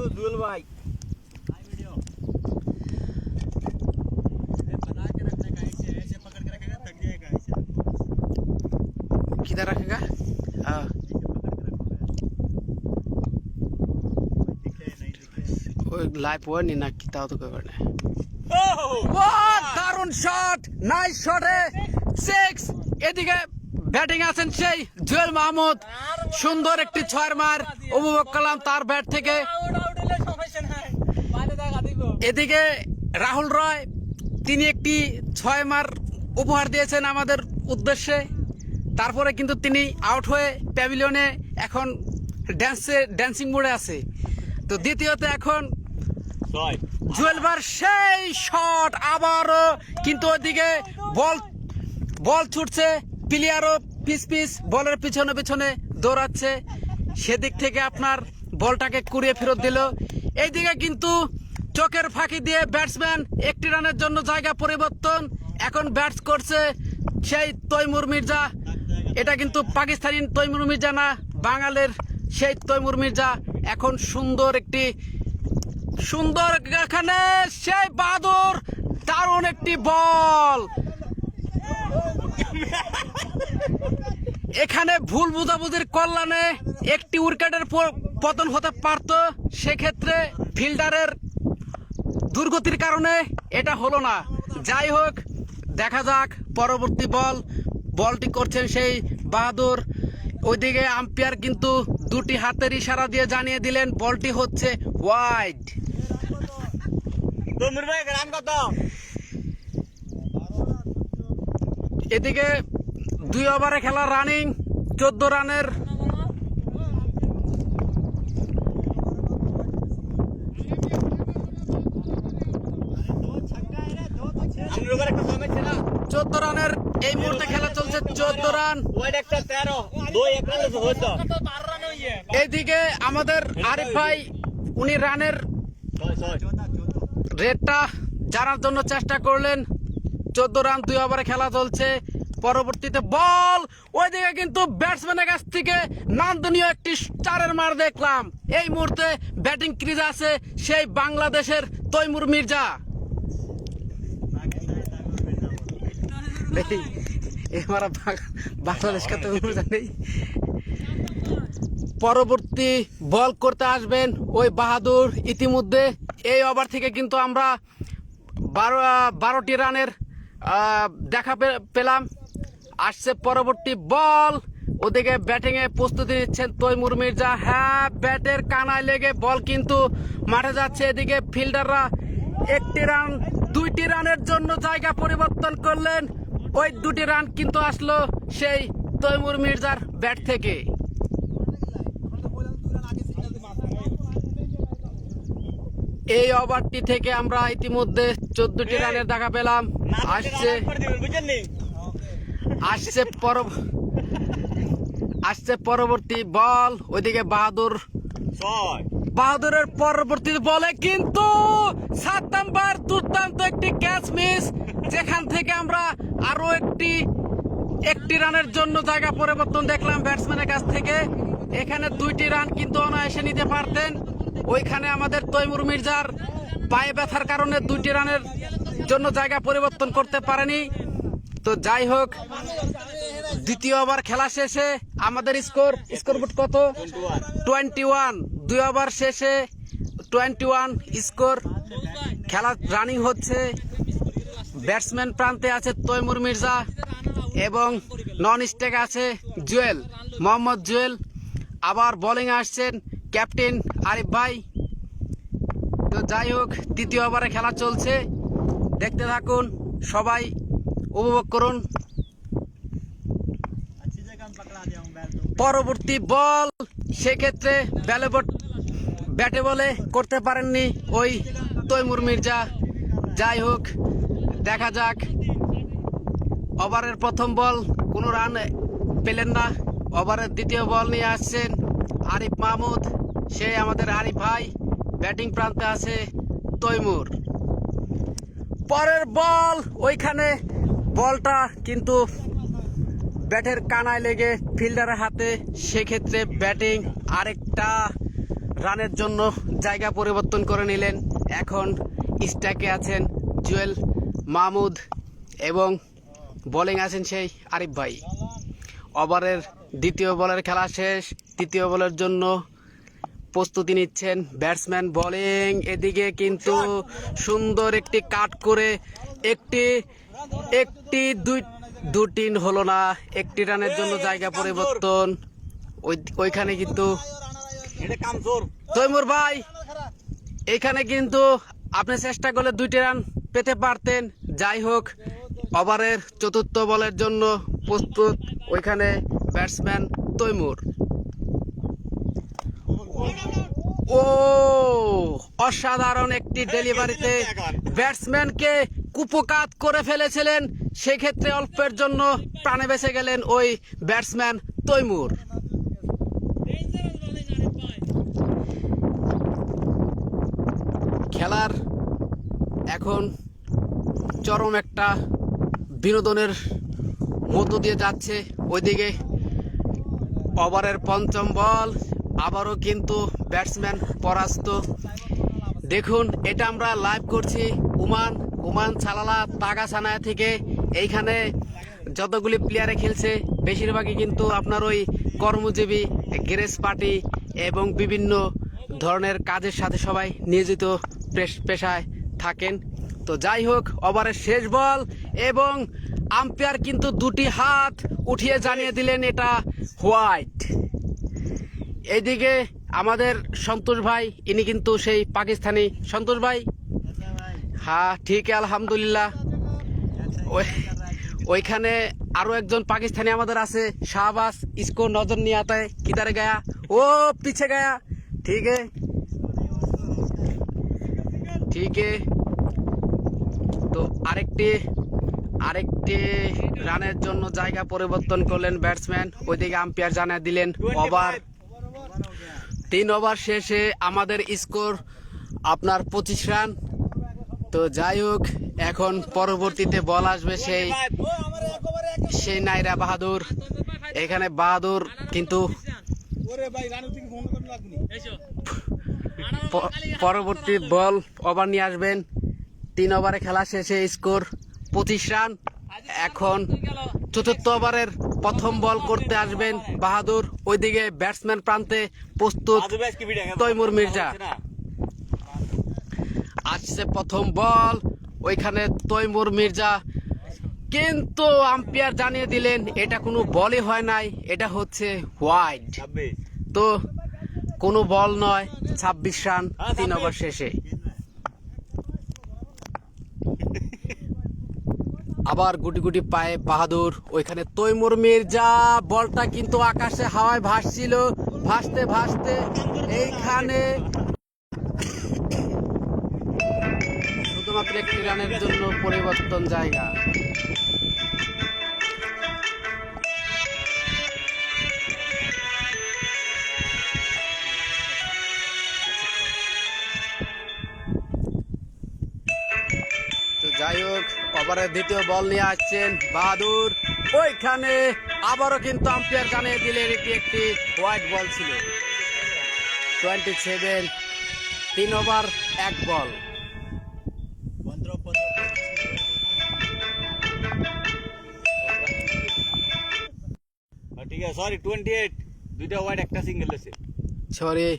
जुएल भाई किधर रखेगा? हाँ लाइव हुआ नहीं ना कितना तो करना है। দারুণ শট, নাইস শটে সিক্স। এদিকে ব্যাটিং আছেন সেই জুয়েল মাহমুদ, সুন্দর একটি ছয়ের মার উপভোগ করলাম তার ব্যাট থেকে। এদিকে রাহুল রয়, তিনি একটি ছয় মার উপহার দিয়েছেন আমাদের উদ্দেশ্যে। তারপরে কিন্তু তিনি আউট হয়ে প্যাভিলিয়নে এখন ড্যান্সিং মোডে আছে। তো দ্বিতীয়তে এখন জুয়েল ভার সেই শট আবারও, কিন্তু ওইদিকে বল ছুটছে, প্লেয়ারও পিস বলের পিছনে পিছনে দৌড়াচ্ছে, সেদিক থেকে আপনার বলটাকে কুড়িয়ে ফেরত দিল। এইদিকে কিন্তু চোখের ফাঁকি দিয়ে ব্যাটসম্যান একটি রানের জন্য জায়গা পরিবর্তন, এখন ব্যাটস করছে সেই তৈমুর মির্জা। এটা কিন্তু পাকিস্তানি তৈমুর মির্জা না, বাঙালির সেই তৈমুর মির্জা। এখন সুন্দর এখানে সেই বাহাদুর, দারুণ একটি বল। এখানে ভুল বুঝাবুঝির কল্যাণে একটি উইকেটের পতন হতে পারত, সেক্ষেত্রে ফিল্ডারের দুর্গতির কারণে এটা হলো না। যাই হোক, দেখা যাক পরবর্তী বলটি করছেন সেই বাহাদুর। ওইদিকে আম্পায়ার কিন্তু দুটি হাতের ইশারা দিয়ে জানিয়ে দিলেন বলটি হচ্ছে ওয়াইড। এদিকে 2 ওভারে খেলা রানিং 14 রানের এই মুহূর্তে খেলা চলছে 14 রান। এইদিকে আমাদের আরিফ ভাই, উনি রানের রেটটা জানার জন্য চেষ্টা করলেন। 14 রান 2 ওভারে খেলা চলছে। পরবর্তীতে বল, ওইদিকে কিন্তু ব্যাটসম্যানের কাছ থেকে নান্দনীয় একটি চারের মার দেখলাম। এই মুহূর্তে ব্যাটিং ক্রিজে আছে সেই বাংলাদেশের তৈমুর মির্জা। বাংলাদেশ কা তৈমুর মির্জা নেই। পরবর্তী বল করতে আসবেন ওই বাহাদুর। ইতিমধ্যে এই ওভার থেকে কিন্তু আমরা 12টি রানের দেখা পেলাম। আসছে পরবর্তী বল, ওদিকে ব্যাটিং এ প্রস্তুতি নিচ্ছেন তৈমুর মির্জা। হ্যাঁ, ব্যাটের কানায় লেগে বল কিন্তু মাঠে যাচ্ছে। এদিকে ফিল্ডাররা 2টি রানের জন্য জায়গা পরিবর্তন করলেন। ওই 2টি রান কিন্তু আসলো সেই তৈমুর মির্জার ব্যাট থেকে। এই ওভারটি থেকে আমরা ইতিমধ্যে 14টি রানের দেখা পেলাম। আসছে পরবর্তী বল, ওইদিকে বাহাদুরের পরবর্তী বলে কিন্তু 7 নাম্বার দুর্দান্ত একটি ক্যাচ মিস, যেখান থেকে আমরা আরো একটি রানের জন্য জায়গা পরিবর্তন দেখলাম ব্যাটসম্যানের কাছ থেকে। এখানে 2টি রান কিন্তু অনায়াসে নিতে পারতেন। ওইখানে আমাদের তৈমুর মির্জার পায়ে ব্যথার কারণে 2টি রানের জন্য জায়গা পরিবর্তন করতে পারেনি। তো যাই হোক, দ্বিতীয় ওভার খেলা শেষে আমাদের স্কোরবোর্ড কত? 21। 2 ওভার শেষে 21 স্কোর। খেলা রানিং হচ্ছে। ব্যাটসম্যান প্রান্তে আছে তৈমুর মির্জা এবং নন স্ট্রাইক আছে মোহাম্মদ জুয়েল। আবার বোলিং আসছেন ক্যাপ্টেন আরিফ ভাই। তো যাই হোক, দ্বিতীয় ওভারে খেলা চলছে, দেখতে থাকুন, সবাই উপভোগ করুন। পরবর্তী বল, সেক্ষেত্রে ব্যাটে বলে করতে পারেননি ওই তৈমুর মির্জা। যাই হোক, দেখা যাক। ওভারের প্রথম বল কোনো রান পেলেন না। ওভারের দ্বিতীয় বল নিয়ে আসছেন আরিফ মাহমুদ, সে আমাদের আরিফ ভাই। ব্যাটিং প্রান্তে আছে তৈমুর। পরের বল, ওইখানে বলটা কিন্তু ব্যাটের কানায় লেগে ফিল্ডারের হাতে, সেক্ষেত্রে ব্যাটিং আরেকটা রানের জন্য জায়গা পরিবর্তন করে নিলেন। এখন স্ট্রাইকে আছেন জুয়েল মাহমুদ এবং বোলিং আছেন সেই আরিফ ভাই। ওভারের দ্বিতীয় বলের খেলা শেষ। তৃতীয় বলের জন্য প্রস্তুতি নিচ্ছেন ব্যাটসম্যান। বোলিং এদিকে কিন্তু সুন্দর একটি কাট করে একটি দুটি হলো না, একটি রানের জন্য জায়গা পরিবর্তন। ওইখানে কিন্তু তৈমুর ভাই এখানে কিন্তু আপনি চেষ্টা করলে 2টি রান পেতে পারতেন। যাই হোক, ওভারের চতুর্থ বলের জন্য প্রস্তুত ওইখানে ব্যাটসম্যান তৈমুর। ও অসাধারণ একটি ডেলিভারিতে ব্যাটসম্যানকে কুপকাত করে ফেলেছিলেন, সেক্ষেত্রে অল্পের জন্য প্রাণে বেঁচে গেলেন ওই ব্যাটসম্যান তৈমুর। খেলার এখন চরম একটা বিনোদনের মধ্য দিয়ে যাচ্ছে। ওইদিকে ওভারের পঞ্চম বল, আবারও কিন্তু ব্যাটসম্যান পরাস্ত। দেখুন, এটা আমরা লাইভ করছি ওমান ছালালা তাগাছানা থেকে। এইখানে যতগুলি প্লেয়ারে খেলছে বেশিরভাগই কিন্তু আপনার ওই কর্মজীবী, গ্যারেজ পার্টি এবং বিভিন্ন ধরনের কাজের সাথে সবাই নিয়োজিত পেশায় থাকেন। তো যাই হোক, ওভারের শেষ বল এবং আম্পায়ার কিন্তু 2টি হাত উঠিয়ে জানিয়ে দিলেন এটা হোয়াইট। এইদিকে আমাদের সন্তোষ ভাই, ইনি কিন্তু সেই পাকিস্তানি। সন্তোষ ভাই, হ্যাঁ ঠিক, আলহামদুলিল্লাহ। ওইখানে আরো একজন পাকিস্তানি আমাদের আছে, শাহবাজ। इसको नजर नहीं आता है किधर गया, ও পিছে गया। ঠিক है। তো আরেকটি রানের জন্য জায়গা পরিবর্তন করলেন ব্যাটসম্যান। ওইদিকে আম্পায়ার জানিয়ে দিলেন ওভার 3 ওভার শেষে আমাদের স্কোর আপনার 25 রান। তো যাই হোক, এখন পরবর্তীতে বল আসবে সেই নাইরা বাহাদুর। এখানে বাহাদুর কিন্তু পরবর্তী বল ওভার নিয়ে আসবেন। 3 ওভারে খেলা শেষে স্কোর 25 রান। এখন চতুর্থ ওভারের প্রথম বল করতে আসবেন বাহাদুর। ওইদিকে ব্যাটসম্যান প্রান্তে প্রস্তুত তৈমুর মির্জা। আসছে প্রথম বল, ওইখানে তৈমুর মির্জা, কিন্তু আম্পায়ার জানিয়ে দিলেন এটা কোনো বলই হয় নাই, এটা হচ্ছে হোয়াইট। তো কোনো বল নয়, 26 রান 3 ওভার শেষে। আবার গুটি গুটি পায়ে বাহাদুর, ওইখানে তৈমুর মির্জা। বলটা কিন্তু আকাশে হাওয়ায় ভাসছিল, ভাসতে ভাসতে এইখানে শুধুমাত্র একটি রানের জন্য পরিবর্তন জায়গা। যাই হোক, ওভারের দ্বিতীয় বল নিয়ে আসছেন বাহাদুর। ওইখানে আবারও কিন্তু আম্পায়ার জানিয়ে দিলেন এটি একটি হোয়াইট বল ছিল। 27, 3 ওভার 1 বল। ঠিক আছে, সরি 28, 2টা হোয়াইট একটা সিঙ্গেল আছে। Sorry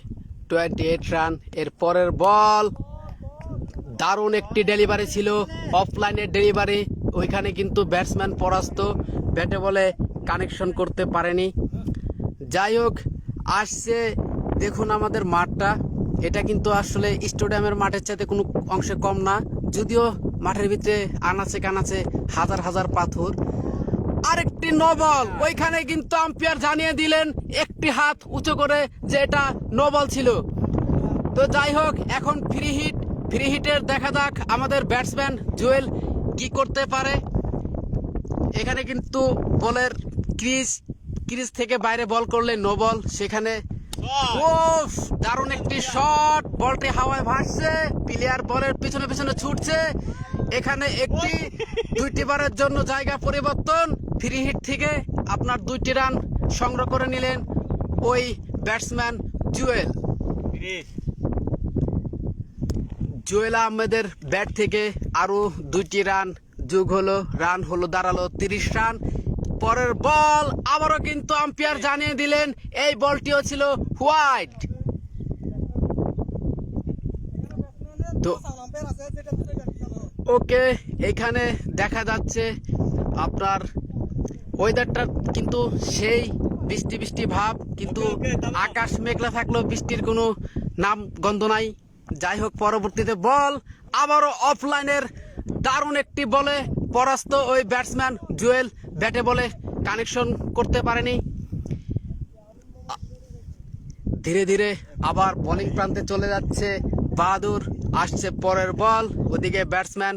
28 run. এর পরের বল দারুণ একটি ডেলিভারি ছিল, অফলাইনের ডেলিভারি। ওইখানে কিন্তু ব্যাটসম্যান পরাস্ত, ব্যাটে বলে কানেকশন করতে পারেনি। যাই হোক, আসছে দেখুন আমাদের মাঠটা, এটা কিন্তু আসলে স্টেডিয়ামের মাঠের চাইতে কোনো অংশে কম না, যদিও মাঠের ভিতরে আনাচে কানাচে হাজার হাজার পাথর। আরেকটি নো বল, ওইখানে কিন্তু আম্পায়ার জানিয়ে দিলেন একটি হাত উঁচু করে যে এটা নো বল ছিল। তো যাই হোক, এখন ফ্রি হিটের দেখা যাক আমাদের ব্যাটসম্যান জুয়েল কি করতে পারে। এখানে কিন্তু বলের ক্রিজ থেকে বাইরে বল করলে নো বল। সেখানে দারুণ একটি শট, বলটি হাওয়ায় ভাসছে, প্লেয়ার বলের পিছনে পিছনে ছুটছে। এখানে 2টি বারের জন্য জায়গা পরিবর্তন। ফ্রি হিট থেকে আপনার 2টি রান সংগ্রহ করে নিলেন ওই ব্যাটসম্যান জুয়েল। জুয়েল আহমেদের ব্যাট থেকে আরো 2টি রান যোগ হলো, রান হলো দাঁড়ালো 30 রান। পরের বল আবারও কিন্তু আম্পায়ার জানিয়ে দিলেন এই বলটিও ছিল হোয়াইট। তো ওকে, এখানে দেখা যাচ্ছে আপনার ওয়েদারটা কিন্তু সেই বৃষ্টি বৃষ্টি ভাব, কিন্তু আকাশ মেঘলা থাকলেও বৃষ্টির কোনো নাম গন্ধ নাই। যাই হোক, পরবর্তীতে বল আবারও অফলাইনের দারুণ একটি বলে পরাস্ত ওই ব্যাটসম্যান জুয়েল, ব্যাটে বলে কানেকশন করতে পারেনি। ধীরে ধীরে আবার বোলিং প্রান্তে চলে যাচ্ছে বাহাদুর। আসছে পরের বল, ওদিকে ব্যাটসম্যান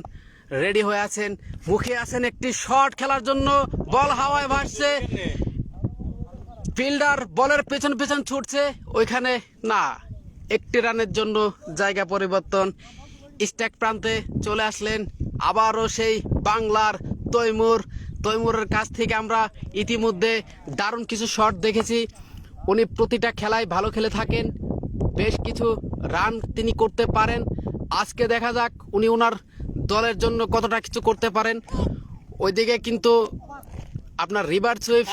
রেডি হয়ে আছেন, মুখে আছেন একটি শট খেলার জন্য। বল হাওয়ায় ভাসছে, ফিল্ডার বলের পেছন পেছন ছুটছে, ওইখানে না, একটি রানের জন্য জায়গা পরিবর্তন। স্ট্রাইক প্রান্তে চলে আসলেন আবারও সেই বাংলার তৈমুরের কাছ থেকে আমরা ইতিমধ্যে দারুণ কিছু শট দেখেছি। উনি প্রতিটা খেলায় ভালো খেলে থাকেন, বেশ কিছু রান তিনি করতে পারেন। আজকে দেখা যাক উনি ওনার দলের জন্য কতটা কিছু করতে পারেন। ওইদিকে কিন্তু আপনার রিভার্স ওয়েভ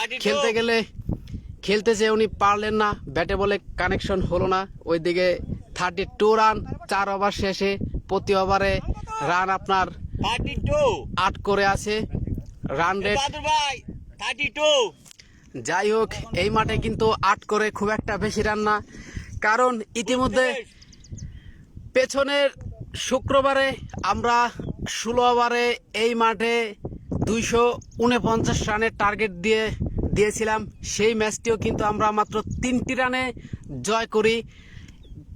খেলতে চেয়ে উনি পারলেন না, ব্যাটে বলে কানেকশন হলো না। ওইদিকে 32 রান 4 ওভার শেষে, প্রতি ওভারে রান আপনার 8 করে আছে রান রেট। যাই হোক, এই মাঠে কিন্তু 8 করে খুব একটা বেশি রান না, কারণ ইতিমধ্যে পেছনের শুক্রবারে আমরা 16 ওভারে এই মাঠে 249 রানের টার্গেট দিয়েছিলাম। সেই ম্যাচটিও কিন্তু আমরা মাত্র 3টি রানে জয় করি।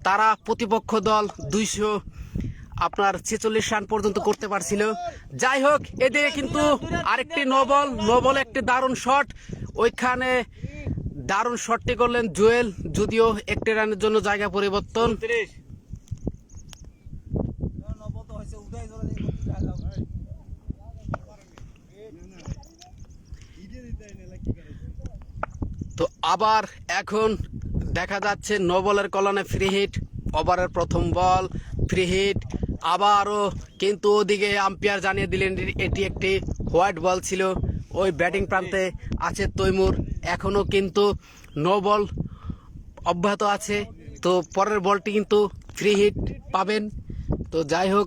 তারা প্রতিপক্ষ দল 246 রান পর্যন্ত করতে পারছিল। যাই হোক, এদিকে কিন্তু আরেকটি নো বল একটি দারুণ শট, ওইখানে দারুণ শটটি করলেন জুয়েল, যদিও একটি রানের জন্য জায়গা পরিবর্তন। তো আবার এখন দেখা যাচ্ছে নো বলের কলনে ফ্রি হিট, ওভারের প্রথম বল ফ্রি হিট। আবারও কিন্তু ওদিকে আম্পায়ার জানিয়ে দিলেন এটি একটি হোয়াইট বল ছিল। ওই ব্যাটিং প্রান্তে আছে তৈমুর, এখনো কিন্তু নো বল অব্যাহত আছে। তো পরের বলটি কিন্তু ফ্রি হিট পাবেন। তো যাই হোক,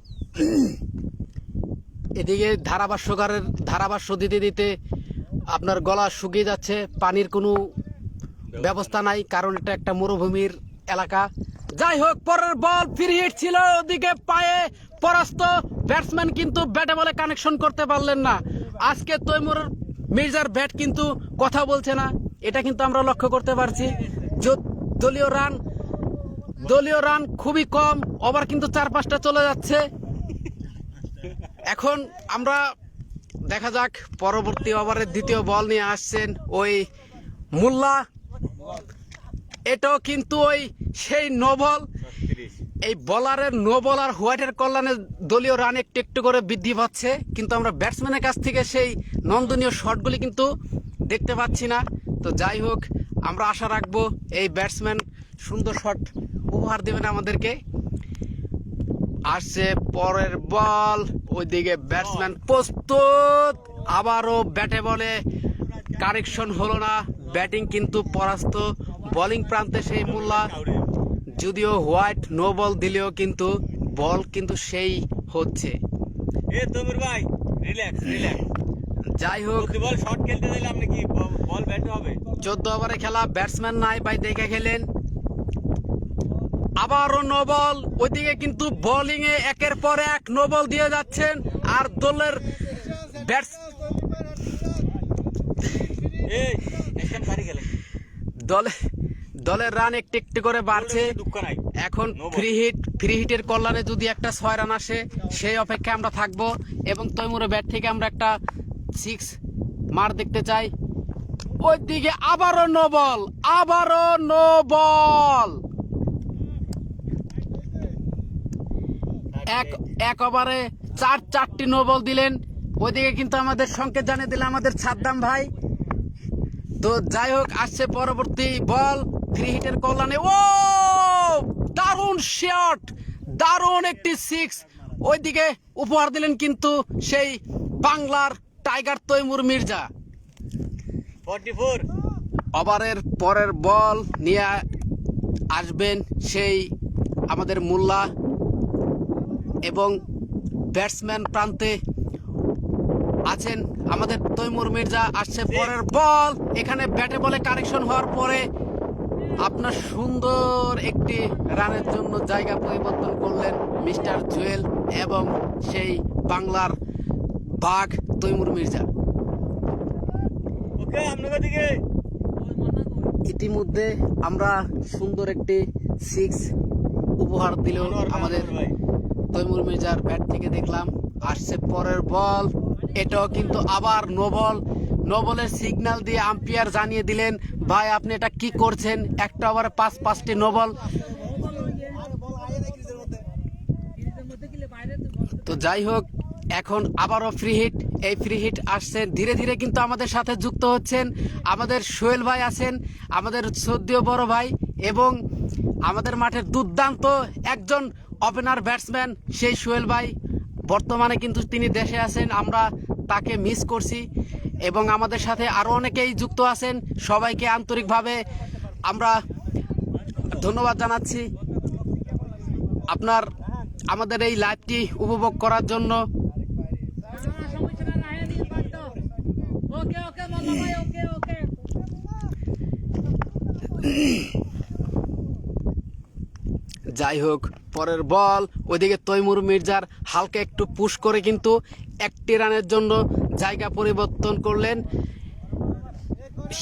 এদিকে ধারাভাষ্য দিতে দিতে আপনার গলা শুকিয়ে যাচ্ছে, পানির কোনো ব্যবস্থা নাই, কারণ এটা একটা মরুভূমির এলাকা। যাই হোক, পরের বল ফ্রি হিট ছিল, ওদিকে পায়ে পরাস্ত ব্যাটসম্যান কিন্তু ব্যাটে বলে কানেকশন করতে পারলেন না। আজকে তৈমুর মির্জার ব্যাট কিন্তু কথা বলছে না, এটা কিন্তু আমরা লক্ষ্য করতে পারছি। দলীয় রান খুবই কম, ওভার কিন্তু 4-5টা চলে যাচ্ছে। এখন আমরা দেখা যাক পরবর্তী ওভারের দ্বিতীয় বল নিয়ে আসছেন ওই মোল্লা। এটাও কিন্তু ওই সেই নো বল। এই বলারের নো বল আর হোয়াইটের কল্যাণে দলীয় রান একটু একটু করে বৃদ্ধি পাচ্ছে, কিন্তু আমরা ব্যাটসম্যানের কাছ থেকে সেই নন্দনীয় শটগুলি কিন্তু দেখতে পাচ্ছি না। তো যাই হোক, আমরা আশা রাখবো এই ব্যাটসম্যান সুন্দর শট উপহার দেবেন আমাদেরকে। আসছে পরের বল, ওইদিকে ব্যাটসম্যান প্রস্তুত, আবারও ব্যাটে বলে কারেকশন হলো না, ব্যাটিং কিন্তু পরাস্ত। বোলিং প্রান্তে সেই মোল্লা, যদিও হোয়াইট নো বল দিলেও কিন্তু বল কিন্তু সেই হচ্ছে। যাই হোক, 14 ওভারে খেলা, ব্যাটসম্যান নাই ভাই, দেখে খেলেন। আবারও নো বল, ওইদিকে কিন্তু বোলিং এ একের পর এক নো বল দিয়ে যাচ্ছেন, আর দলের রান একটু একটু করে বাড়ছে। এখন ফ্রি হিটের কল্যাণে যদি একটা 6 রান আসে, সেই অপেক্ষায় আমরা থাকবো, এবং তৈমুরের ব্যাট থেকে আমরা একটা 6 মার দেখতে চাই। ওইদিকে আবারও নো বল, এক ওভারে 4টি নো বল দিলেন। ওইদিকে কিন্তু আমাদের সংকেত জানিয়ে দিলেন আমাদের সাদ্দাম ভাই। তো যাই হোক, আসছে পরবর্তী বল ফ্রি হিটের কল্যাণে। ও দারুণ দারুণ একটি সিক্স ওইদিকে উপহার দিলেন কিন্তু সেই বাংলার টাইগার তৈমুর মির্জা। 44 ওভারের পরের বল নিয়ে আসবেন সেই আমাদের মোল্লা এবং ব্যাটসম্যান প্রান্তে আছেন আমাদের তৈমুর মির্জা। আসছে পরের বল, এখানে ব্যাটে বলে কারেকশন হওয়ার পরে আপনার সুন্দর একটি রানের জন্য জায়গা পরিবর্তন করলেন মিস্টার জুয়েল এবং সেই বাংলার বাঘ তৈমুর মির্জা। ওকে আপনাদের দিকে ইতিমধ্যে আমরা সুন্দর একটি সিক্স উপহার দিল আমাদের তৈমুর মির্জার ব্যাট থেকে দেখলাম। আসছে পরের বল, এটাও কিন্তু আবার নো বলের সিগন্যাল দিয়ে আম্পায়ার জানিয়ে দিলেন ভাই আপনি এটা কি করছেন, একটা ওভারে 5টি নো বল। তো যাই হোক, এখন আবারও ফ্রি হিট, এই ফ্রি হিট আসছে ধীরে ধীরে কিন্তু আমাদের সাথে যুক্ত হচ্ছেন আমাদের সোহেল ভাই আছেন, আমাদের শ্রদ্ধেয় বড় ভাই এবং আমাদের মাঠের দুর্দান্ত একজন ওপেনার ব্যাটসম্যান সেই সোহেল ভাই। বর্তমানে কিন্তু তিনি দেশে আছেন, আমরা তাকে মিস করছি এবং আমাদের সাথে আরও অনেকেই যুক্ত আছেন। সবাইকে আন্তরিকভাবে আমরা ধন্যবাদ জানাচ্ছি আপনার আমাদের এই লাইভটি উপভোগ করার জন্য। যাই হোক, পরের বল ওইদিকে তৈমুর মির্জার হালকা একটু পুশ করে কিন্তু একটি রানের জন্য জায়গা পরিবর্তন করলেন।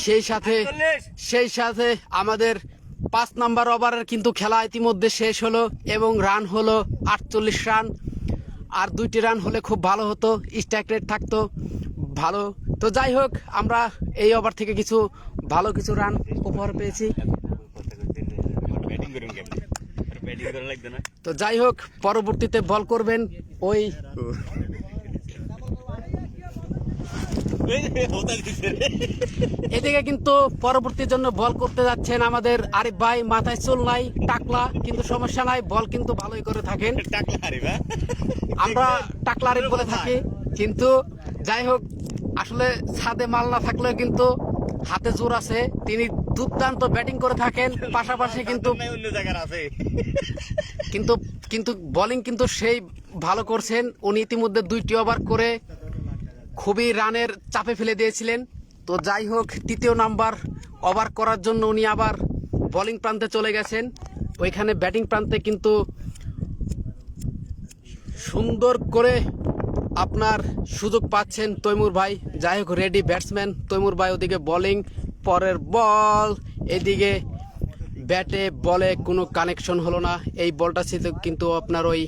সেই সাথে আমাদের 5 নাম্বার ওভারের কিন্তু খেলা ইতিমধ্যে শেষ হলো এবং রান হলো 48 রান। আর 2টি রান হলে খুব ভালো হতো, স্ট্রাইক রেট থাকতো ভালো। তো যাই হোক, আমরা এই ওভার থেকে ভালো কিছু রান উপহার পেয়েছি। তো যাই হোক, পরবর্তীতে বল করবেন ওই এদিকে কিন্তু পরবর্তীর জন্য বল করতে যাচ্ছেন আমাদের আরিফ ভাই। মাথায় চুল নাই, টাকলা, কিন্তু সমস্যা নাই, বল কিন্তু ভালোই করে থাকেন। আমরা টাকলা আরিফ বলে থাকি। কিন্তু যাই হোক, আসলে ছাদে মাল না থাকলেও কিন্তু হাতে জোর আছে, তিনি দুর্দান্ত ব্যাটিং করে থাকেন। পাশাপাশি কিন্তু বোলিং কিন্তু সেই ভালো করছেন। উনি ইতিমধ্যে 2টি ওভার করে খুবই রানের চাপে ফেলে দিয়েছিলেন। তো যাই হোক, 3য় নাম্বার ওভার করার জন্য উনি আবার বোলিং প্রান্তে চলে গেছেন। ওইখানে ব্যাটিং প্রান্তে কিন্তু সুন্দর করে আপনার সুযোগ পাচ্ছেন তৈমুর ভাই। যাই হোক, রেডি ব্যাটসম্যান তৈমুর ভাই। ওদিকে বোলিং, পরের বল, এদিকে ব্যাটে বলে কোনো কানেকশন হলো না। এই বলটা ছিল কিন্তু আপনার ওই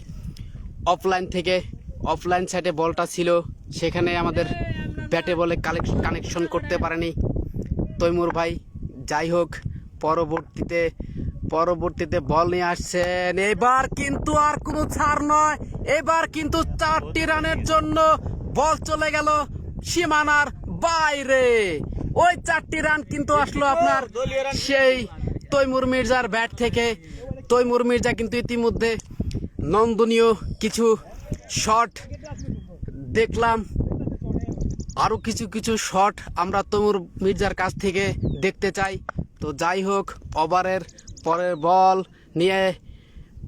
অফলাইন সাইডে বলটা ছিল, সেখানে আমাদের ব্যাটে বলে কানেকশন করতে পারেনি তৈমুর ভাই। যাই হোক, পরবর্তীতে বল নিয়ে আসছেন। এবার কিন্তু আর কোনো ছাড় নয়, এবার কিন্তু 4টি রানের জন্য বল চলে গেল সীমানার বাইরে। ওই 4টি রান কিন্তু আসলো আপনার সেই তৈমুর মির্জার ব্যাট থেকে। তৈমুর মির্জা কিন্তু ইতিমধ্যে নন্দনীয় কিছু শট দেখলাম, আরো কিছু শট আমরা তৈমুর মির্জার কাছ থেকে দেখতে চাই। তো যাই হোক, ওভারের পরের বল নিয়ে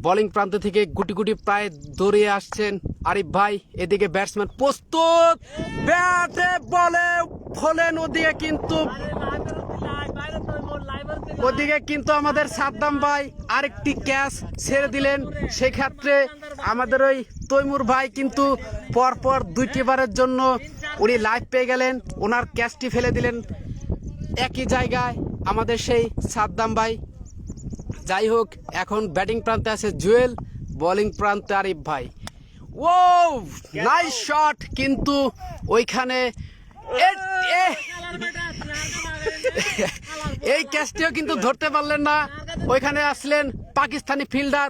বোলিং প্রান্ত থেকে গুটি প্রায় দৌড়িয়ে আসছেন আরিফ ভাই। এদিকে ব্যাটসম্যান প্রস্তুত, ব্যাটে বলে ফলেন। ওদিকে কিন্তু আমাদের সাদ্দাম ভাই আরেকটি ক্যাচ ছেড়ে দিলেন। সেক্ষেত্রে আমাদের ওই তৈমুর ভাই কিন্তু পরপর 2টি বারের জন্য উনি লাইভ পেয়ে গেলেন, ওনার ক্যাচটি ফেলে দিলেন একই জায়গায় আমাদের সেই সাদ্দাম ভাই। যাই হোক, এখন ব্যাটিং প্রান্তে আছে জুয়েল, বোলিং প্রান্তে আরিফ ভাই। ও নাইস শট, কিন্তু ওইখানে এই ক্যাচটিও কিন্তু ধরতে পারলেন না। ওইখানে আসলেন পাকিস্তানি ফিল্ডার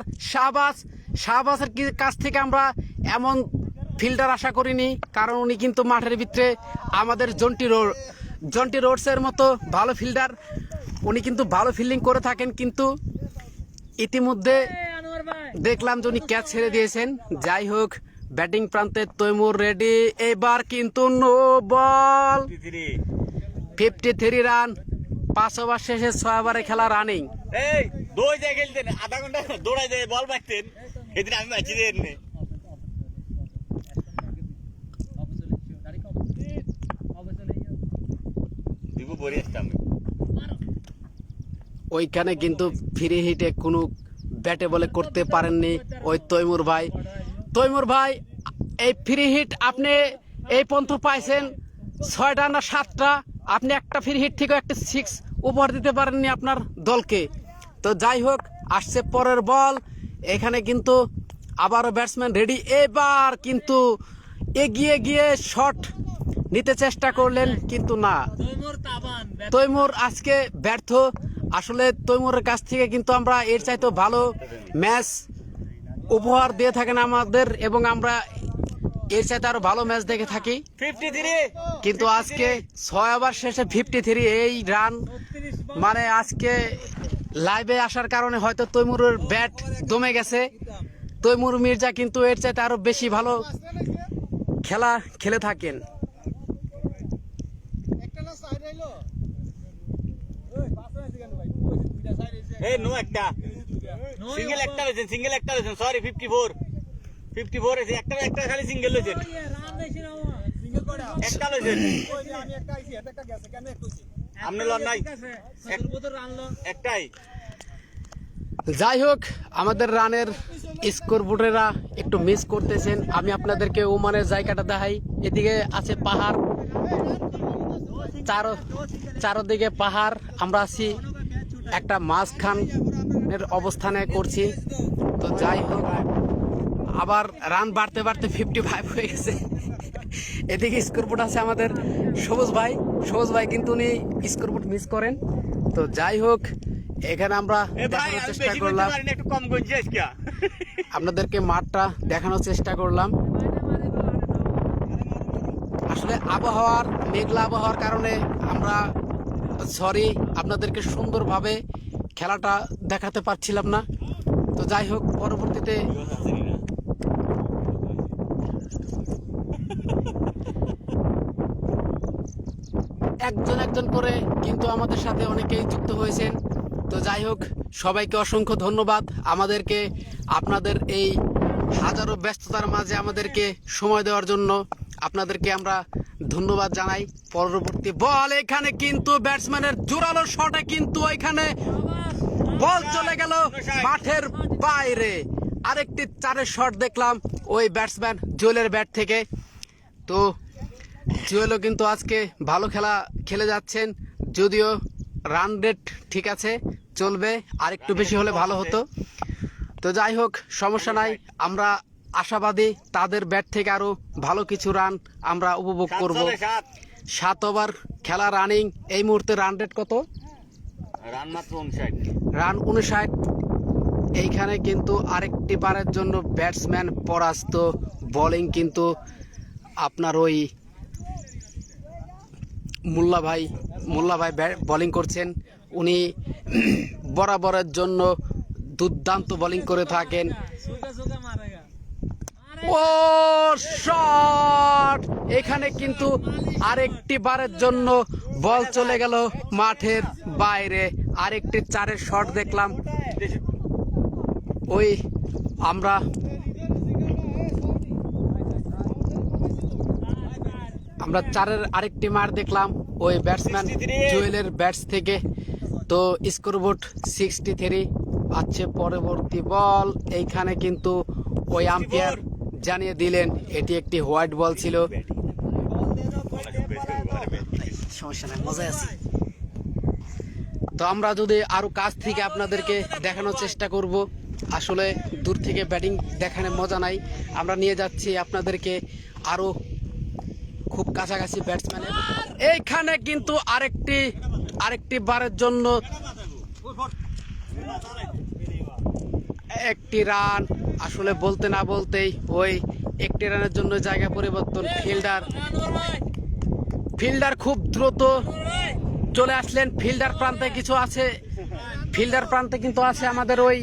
শাহবাজের কাছ থেকে আমরা এমন ফিল্ডার আশা করিনি, কারণ উনি কিন্তু মাঠের ভিতরে আমাদের জন্টি রোডসের মতো ভালো ফিল্ডার। উনি কিন্তু ভালো ফিল্ডিং করে থাকেন, কিন্তু ইতিমধ্যে দেখলাম যে উনি ক্যাচ ছেড়ে দিয়েছেন। যাই হোক, ব্যাটিং প্রান্তে তৈমুর রেডি। এবার কিন্তু নো বল, 53 রান। 5 ওভার শেষে 6 ওভারে খেলা রানিং। এই দৌড় যায় খেলতেন, আধা ঘন্টা দৌড়াই যায় বল মারতেন, এদিন আমি ম্যাচে দিয়ে এনে দিব বড়ি আসতাম। ওইখানে কিন্তু ফ্রি হিটে কোনো ব্যাটে বলে করতে পারেননি ওই তৈমুর ভাই। তৈমুর ভাই, এই ফ্রি হিট আপনি এই পর্যন্ত পাইছেন 6টা না 7টা, আপনি একটা ফ্রি হিট থেকে একটা 6 উপহার দিতে পারেননি আপনার দলকে। তো যাই হোক, আসছে পরের বল। এখানে কিন্তু আবারও ব্যাটসম্যান রেডি। এবার কিন্তু এগিয়ে গিয়ে শট নিতে চেষ্টা করলেন, কিন্তু না, তৈমুর আজকে ব্যর্থ। আসলে তৈমুরের কাছ থেকে কিন্তু আমরা এর চাইতে ভালো ম্যাচ উপহার দিয়ে থাকেন আমাদের, এবং আমরা এর চাইতে আরো ভালো ম্যাচ দেখে থাকি। 53 কিন্তু আজকে 6 ওভার শেষে 53 এই রান, মানে আজকে লাইভে আসার কারণে হয়তো তৈমুরের ব্যাট দমে গেছে। তৈমুর মির্জা কিন্তু এর চাইতে আরো বেশি ভালো খেলা খেলে থাকেন। এই নো একটা সিঙ্গেল একটা হয়েছে, সিঙ্গেল একটা হয়েছে, সরি 54 হয়েছে, একটা খালি সিঙ্গেল হয়েছে, একটা হয়েছে। আপনি লন নাই একটাই। যাই হোক, আমাদের রানের স্কোর বোর্ডেরা একটু মিস করতেছেন। আমি আপনাদেরকে ওমানের জায়গাটা দেখাই। এদিকে আছে পাহাড়, চারোদিকে পাহাড়, আমরা আছি একটা মাঝখানের অবস্থানে করছি। তো যাই হোক, আবার রান বাড়তে বাড়তে 55 হয়ে গেছে। এদিকে স্কোরবোর্ড আছে আমাদের সবুজ ভাই কিন্তু উনি স্কোরবোর্ড মিস করেন। তো যাই হোক, এখানে আমরা দেখানোর চেষ্টা করলাম, একটু কম করছি আজকে। আপনাদেরকে মাঠটা দেখানোর চেষ্টা করলাম। আসলে মেঘলা আবহাওয়ার কারণে আমরা আপনাদেরকে সুন্দরভাবে খেলাটা দেখাতে পারছিলাম না। তো যাই হোক, পরবর্তীতে একজন করে কিন্তু আমাদের সাথে অনেকেই যুক্ত হয়েছেন। তো যাই হোক, সবাইকে অসংখ্য ধন্যবাদ। আমাদেরকে আপনাদের এই হাজারো ব্যস্ততার মাঝে আমাদেরকে সময় দেওয়ার জন্য আপনাদেরকে আমরা ধন্যবাদ জানাই। পরবর্তী বল, এখানে কিন্তু ব্যাটসম্যানের জোরালো শটে কিন্তু ওইখানে বল চলে গেল মাঠের বাইরে। আরেকটি 4-এর শট দেখলাম ওই ব্যাটসম্যান জুয়েলের ব্যাট থেকে। তো জুয়েলও কিন্তু আজকে ভালো খেলা খেলে যাচ্ছেন, যদিও রান রেট ঠিক আছে, চলবে, আর একটু বেশি হলে ভালো হতো। তো যাই হোক, সমস্যা নাই, আমরা আশাবাদী তাদের ব্যাট থেকে আরো ভালো কিছু রান আমরা উপভোগ করব। 7 ওভার খেলা রানিং। এই মুহূর্তে রান রেট কত? রান মাত্র 59। রান 59। এইখানে কিন্তু আরেকটি বারের জন্য ব্যাটসম্যান পরাস্ত। বোলিং কিন্তু আপনার ওই মোল্লা ভাই বোলিং করছেন। উনি বরাবরের জন্য দুর্দান্ত বোলিং করে থাকেন। ও শট! এখানে কিন্তু আরেকটি বারের জন্য বল চলে গেল মাঠের বাইরে। আরেকটি 4-এর শট দেখলাম। ওই আমরা আমরা 4-এর আরেকটি মার দেখলাম ওই ব্যাটসম্যান জুয়েলের ব্যাটস থেকে। তো স্কোরবোর্ড 63 আছে। পরবর্তী বল, এইখানে কিন্তু ওই আম্পায়ার জানিয়ে দিলেন এটি একটি হোয়াইট বল ছিল। সমস্যা নাই, মজায় আছি। তো আমরা যদি আরো কাছ থেকে আপনাদেরকে দেখানোর চেষ্টা করব। আসলে দূর থেকে ব্যাটিং দেখানোর মজা নাই, আমরা নিয়ে যাচ্ছি আপনাদেরকে আরো খুব কাছাকাছি ব্যাটসম্যানের। এইখানে কিন্তু আরেকটি বারের জন্য একটি রান। আসলে বলতে না বলতেই ওই একটি রানের জন্য জায়গা পরিবর্তন। ফিল্ডার খুব দ্রুত চলে আসলেন। ফিল্ডার প্রান্তে কিন্তু আছে আমাদের ওই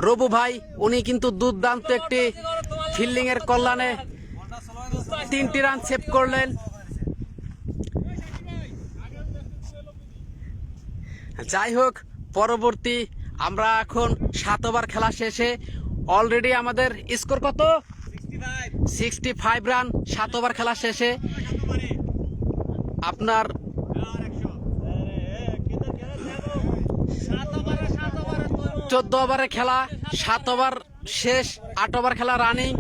রবু ভাই, উনি কিন্তু দুর্দান্ত একটি ফিল্ডিং এর কল্যাণে 3টি রান সেভ করলেন। যাই হোক, পরবর্তী আমরা এখন 7 ওভার খেলা শেষে অলরেডি আমাদের স্কোর কত? 65 রান 7 ওভার খেলা শেষে। আপনার 14 ওভারের খেলা, 7 ওভার শেষ, 8 ওভার খেলা রানিং।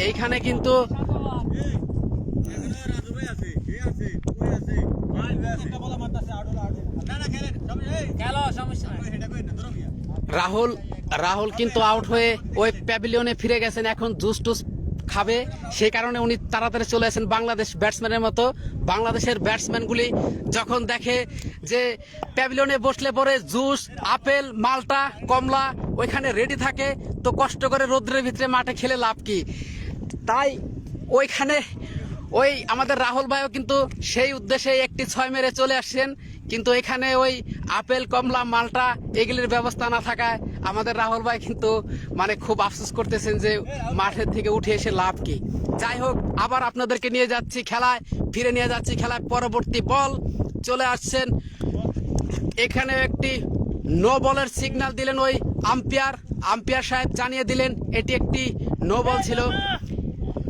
এইখানে কিন্তু রাহুল কিন্তু আউট হয়ে ওই প্যাভিলিয়নে ফিরে গেছেন, এখন জুস টুস খাবে, সেই কারণে উনি তাড়াতাড়ি চলে আসেন। বাংলাদেশ ব্যাটসম্যানের মতো বাংলাদেশের ব্যাটসম্যানগুলি যখন দেখে যে প্যাভিলিয়নে বসলে পরে জুস, আপেল, মালটা, কমলা ওইখানে রেডি থাকে, তো কষ্ট করে রোদ্রের ভিতরে মাঠে খেলে লাভ কি? তাই ওইখানে ওই আমাদের রাহুল ভাইও কিন্তু সেই উদ্দেশ্যে একটি 6 মেরে চলে আসছেন, কিন্তু এখানে ওই আপেল, কমলা, মালটা এগুলির ব্যবস্থা না থাকায় আমাদের রাহুল ভাই কিন্তু মানে খুব আফসোস করতেছেন যে মাঠের থেকে উঠে এসে লাভ কি। যাই হোক, আবার আপনাদেরকে নিয়ে যাচ্ছি খেলায়, ফিরে নিয়ে যাচ্ছি খেলায়। পরবর্তী বল চলে আসছেন, এখানে একটি নো বলের সিগন্যাল দিলেন ওই আম্পায়ার সাহেব জানিয়ে দিলেন এটি একটি নো বল ছিল।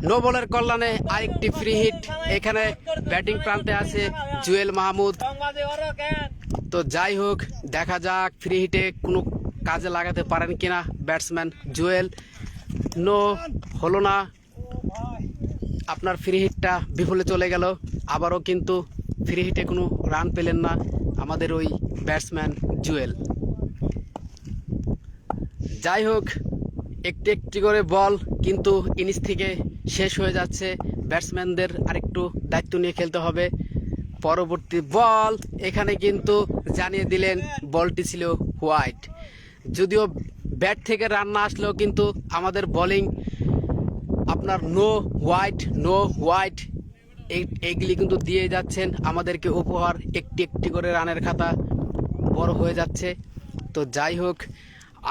নো বলের কল্যাণে আরেকটি ফ্রি হিট। এখানে ব্যাটিং প্রান্তে আছে জুয়েল মাহমুদ। তো যাই হোক, দেখা যাক ফ্রি হিটে কোনো কাজে লাগাতে পারেন কিনা ব্যাটসম্যান জুয়েল। নো হলো না, আপনার ফ্রি হিটটা বিফলে চলে গেল। আবারও কিন্তু ফ্রি হিটে কোনো রান পেলেন না আমাদের ওই ব্যাটসম্যান জুয়েল। যাই হোক, একটি একটি করে বল কিন্তু ইনিংস থেকে শেষ হয়ে যাচ্ছে, ব্যাটসম্যানদের আরেকটু দায়িত্ব নিয়ে খেলতে হবে। পরবর্তী বল, এখানে কিন্তু জানিয়ে দিলেন বলটি ছিল হোয়াইট। যদিও ব্যাট থেকে রান না আসলেও কিন্তু আমাদের বোলিং আপনার নো হোয়াইট এইগুলি কিন্তু দিয়ে যাচ্ছেন আমাদেরকে উপহার। একটি একটি করে রানের খাতা বড় হয়ে যাচ্ছে। তো যাই হোক,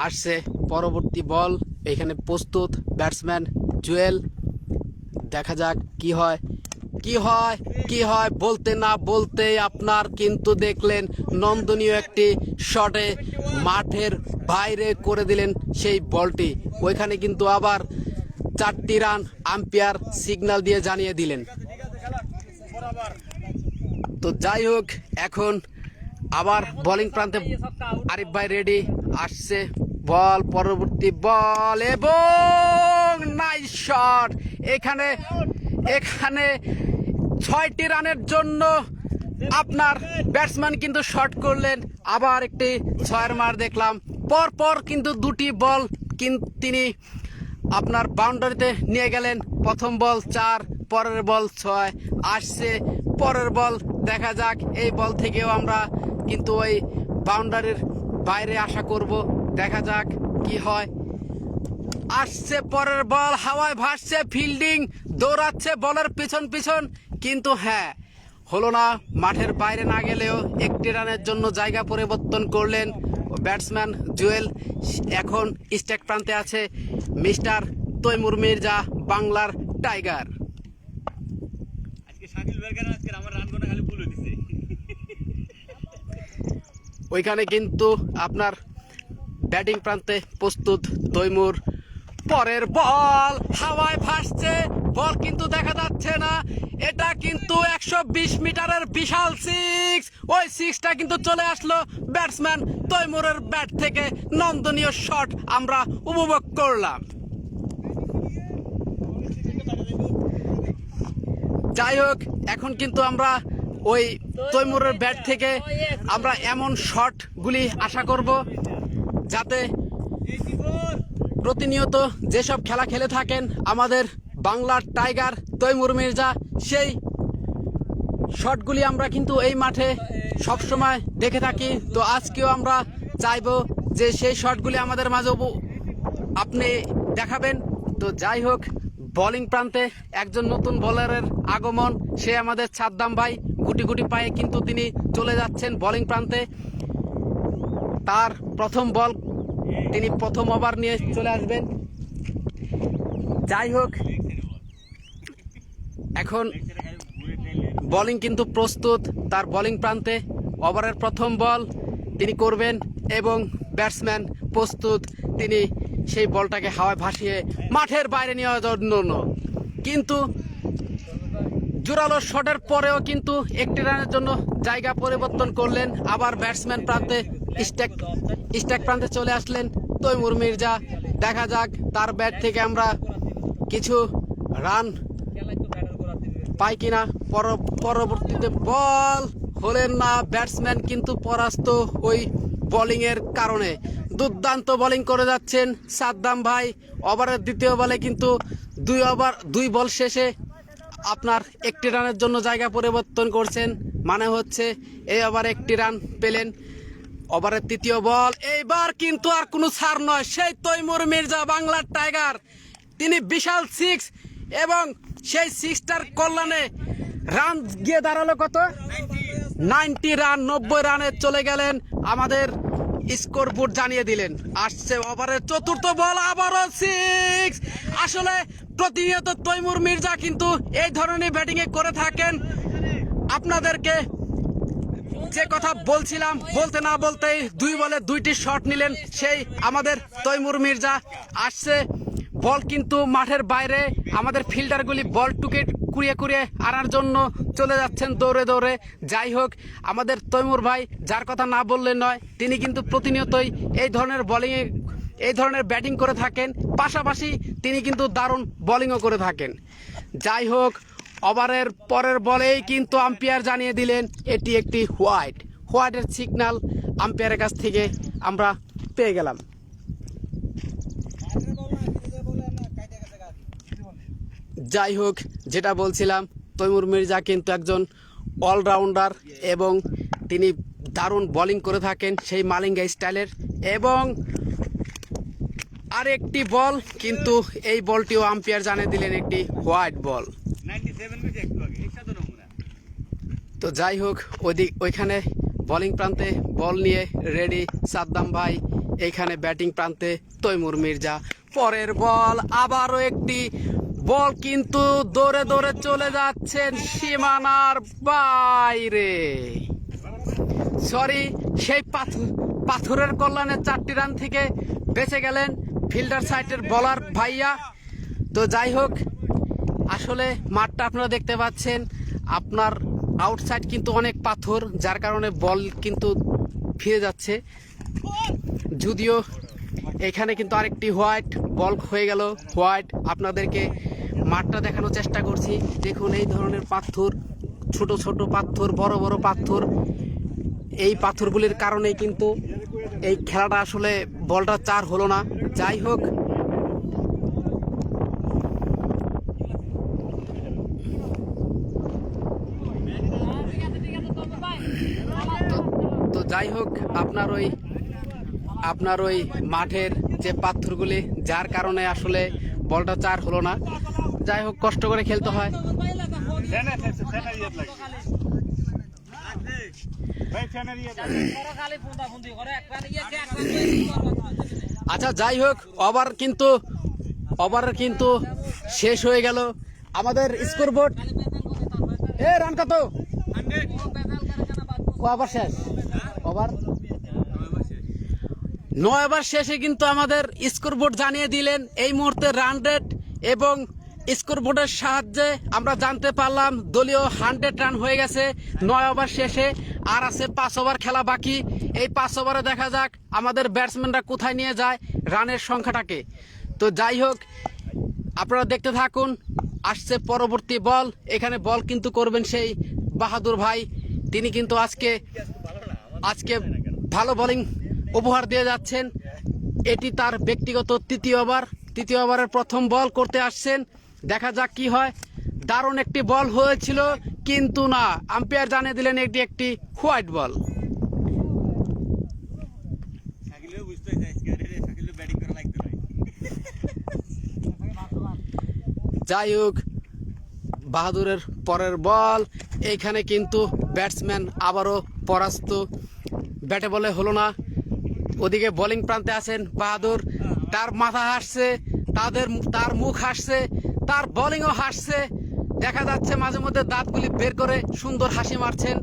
আসছে পরবর্তী বল, এখানে প্রস্তুত ব্যাটসম্যান জুয়েল। দেখা যাক কি হয় বলতে না বলতে আপনার কিন্তু দেখলেন নন্দনীয় একটি শটে মাঠের বাইরে করে দিলেন সেই বলটি। ওইখানে কিন্তু আবার 4টি রান আম্পায়ার সিগন্যাল দিয়ে জানিয়ে দিলেন। তো যাই হোক, এখন আবার বোলিং প্রান্তে আরিফ ভাই রেডি, আসছে বল, পরবর্তী বল এবং নাইস শট। এখানে 6টি রানের জন্য আপনার ব্যাটসম্যান কিন্তু শট করলেন। আবার একটি 6-এর মার দেখলাম, পরপর কিন্তু 2টি বল তিনি আপনার বাউন্ডারিতে নিয়ে গেলেন। প্রথম বল 4, পরের বল 6, আসছে পরের বল। দেখা যাক এই বল থেকেও আমরা কিন্তু ওই বাউন্ডারির বাইরে আশা করব। দেখা যাক কি হয়। আসছে পরের বল, হাওয়ায় ভাসছে, ফিল্ডিং দৌড়াচ্ছে বলের পিছন, কিন্তু হ্যাঁ হলো না। মাঠের বাইরে না গেলেও একটি রানের জন্য জায়গা পরিবর্তন করলেন ব্যাটসম্যান জুয়েল। এখন স্ট্রাইক প্রান্তে আছে মিস্টার তৈমুর মির্জা, বাংলার টাইগার। ওইখানে কিন্তু আপনার ব্যাটিং প্রান্তে প্রস্তুত তৈমুর। পরের বল হাওয়ায় ভাসছে, বল কিন্তু দেখা যাচ্ছে না। এটা কিন্তু 120 মিটারের বিশাল 6। ওই 6টা কিন্তু চলে আসলো ব্যাটসম্যান তৈমুরের ব্যাট থেকে। নন্দনীয় শট আমরা উপভোগ করলাম। যাই হোক, এখন কিন্তু আমরা ওই তৈমুরের ব্যাট থেকে আমরা এমন শটগুলি আশা করব যাতে প্রতিনিয়ত যেসব খেলা খেলে থাকেন আমাদের বাংলার টাইগার তৈমুর মির্জা, সেই শটগুলি আমরা কিন্তু এই মাঠে সবসময় দেখে থাকি। তো আজকেও আমরা চাইবো যে সেই শটগুলি আমাদের মাঝে আপনি দেখাবেন। তো যাই হোক, বোলিং প্রান্তে একজন নতুন বোলারের আগমন, সে আমাদের সাদ্দাম ভাই। গুটি গুটি পায়ে কিন্তু তিনি চলে যাচ্ছেন বোলিং প্রান্তে। তার প্রথম বল তিনি প্রথম ওভার নিয়ে চলে আসবেন। যাই হোক, এখন বোলিং কিন্তু প্রস্তুত, তার বোলিং প্রান্তে ওভারের প্রথম বল তিনি করবেন এবং ব্যাটসম্যান প্রস্তুত, তিনি সেই বলটাকে হাওয়ায় ভাসিয়ে মাঠের বাইরে নেওয়ার জন্য। কিন্তু জোরালো শটের পরেও কিন্তু একটি রানের জন্য জায়গা পরিবর্তন করলেন, আবার ব্যাটসম্যান প্রান্তে স্ট্যাক প্রান্তে চলে আসলেন তৈমুর মির্জা। দেখা যাক তার ব্যাট থেকে আমরা কিছু রান পাই কিনা। পরবর্তীতে বল হলেন না, ব্যাটসম্যান কিন্তু পরাস্ত ওই বোলিংয়ের কারণে। দুর্দান্ত বোলিং করে যাচ্ছেন সাদ্দাম ভাই। ওভারের দ্বিতীয় বলে কিন্তু দুই বল শেষে আপনার একটি রানের জন্য জায়গা পরিবর্তন করছেন, মানে হচ্ছে এই ওভারে একটি রান পেলেন। ওভারের তৃতীয় বল, এইবার কিন্তু আর কোনো ছাড় নয়, সেই তৈমুর মির্জা বাংলার টাইগার, তিনি বিশাল সিক্স এবং সেই সিক্সটার কল্যাণে রান গিয়ে দাঁড়ালো কত, 90 রান। 90 রানে চলে গেলেন, আমাদের স্কোর বোর্ড জানিয়ে দিলেন। আসছে ওভারের চতুর্থ বল, আবারও সিক্স। আসলে প্রতিনিয়ত তৈমুর মির্জা কিন্তু এই ধরনের ব্যাটিংয়ে করে থাকেন। আপনাদেরকে যে কথা বলছিলাম, বলতে না বলতেই 2 বলে 2টি শট নিলেন সেই আমাদের তৈমুর মির্জা। আসছে বল কিন্তু মাঠের বাইরে, আমাদের ফিল্ডারগুলি বল টুকে কুড়িয়ে আনার জন্য চলে যাচ্ছেন দৌড়ে দৌড়ে। যাই হোক, আমাদের তৈমুর ভাই যার কথা না বললে নয়, তিনি কিন্তু প্রতিনিয়তই এই ধরনের ব্যাটিং করে থাকেন, পাশাপাশি তিনি কিন্তু দারুণ বোলিংও করে থাকেন। যাই হোক, ওভারের পরের বলেই কিন্তু আম্পায়ার জানিয়ে দিলেন এটি একটি হোয়াইটের সিগন্যাল আম্পায়ারের কাছ থেকে আমরা পেয়ে গেলাম। যাই হোক, যেটা বলছিলাম, তৈমুর মির্জা কিন্তু একজন অলরাউন্ডার এবং তিনি দারুণ বোলিং করে থাকেন সেই মালিঙ্গা স্টাইলের। এবং আরেকটি বল, কিন্তু এই বলটিও আম্পায়ার জানিয়ে দিলেন একটি হোয়াইট বল। তো যাই হোক, ওইখানে বোলিং প্রান্তে বল নিয়ে রেডি সাদ্দাম ভাই, এইখানে ব্যাটিং প্রান্তে তৈমুর মির্জা। পরের বল, আবারও একটি বল, কিন্তু দৌড়ে দৌড়ে চলে যাচ্ছেন সীমানার বাইরে। সরি, সেই পাথরের কল্যাণে 4টি রান থেকে বেঁচে গেলেন ফিল্ডার সাইডের বলার ভাইয়া। তো যাই হোক, আসলে মাঠটা আপনারা দেখতে পাচ্ছেন, আপনার আউটসাইড কিন্তু অনেক পাথর, যার কারণে বল কিন্তু ফিরে যাচ্ছে। যদিও এখানে কিন্তু আরেকটি হোয়াইট বল হয়ে গেল হোয়াইট। আপনাদেরকে মাঠটা দেখানোর চেষ্টা করছি, দেখুন এই ধরনের পাথর, ছোট ছোট পাথর, বড় বড় পাথর, এই পাথরগুলির কারণেই কিন্তু এই খেলাটা আসলে বলটা 4 হলো না। যাই হোক, তো যাই হোক, আপনার ওই মাঠের যে পাথরগুলি, যার কারণে আসলে বলটা 4 হলো না। যাই হোক, কষ্ট করে খেলতে হয়। আচ্ছা, যাই হোক, ওভার কিন্তু শেষ হয়ে গেল। আমাদের স্কোর বোর্ড, রান কত, ওভার শেষ, ওভার 9 ওভার শেষে কিন্তু আমাদের স্কোর বোর্ড জানিয়ে দিলেন এই মুহূর্তে রান রেট, এবং স্কোর বোর্ডের সাহায্যে আমরা জানতে পারলাম দলীয় 100 রান হয়ে গেছে 9 ওভার শেষে। আর আছে 5 ওভার খেলা বাকি। এই 5 ওভারে দেখা যাক আমাদের ব্যাটসম্যানরা কোথায় নিয়ে যায় রানের সংখ্যাটাকে। তো যাই হোক, আপনারা দেখতে থাকুন। আসছে পরবর্তী বল, এখানে বল কিন্তু করবেন সেই বাহাদুর ভাই। তিনি কিন্তু আজকে ভালো বোলিং উপহার দিয়ে যাচ্ছেন। এটি তার ব্যক্তিগত তৃতীয় ওভারের প্রথম বল করতে আসছেন। দেখা যাক কি হয়। দারুণ একটি বল হয়েছিল, কিন্তু না, আম্পায়ার জানিয়ে দিলেন এটি একটি হোয়াইট বল। যাই হোক, বাহাদুরের পরের বল, এইখানে কিন্তু ব্যাটসম্যান আবারও পরাস্ত, ব্যাটে বলে হলো না। ওদিকে বোলিং প্রান্তে আছেন বাহাদুর, তার মাথা হাসছে, তার মুখ হাসছে, তার বোলিংও হাসছে, দেখা যাচ্ছে মাঝে মধ্যে দাঁতগুলি বের করে সুন্দর হাসি মারছেন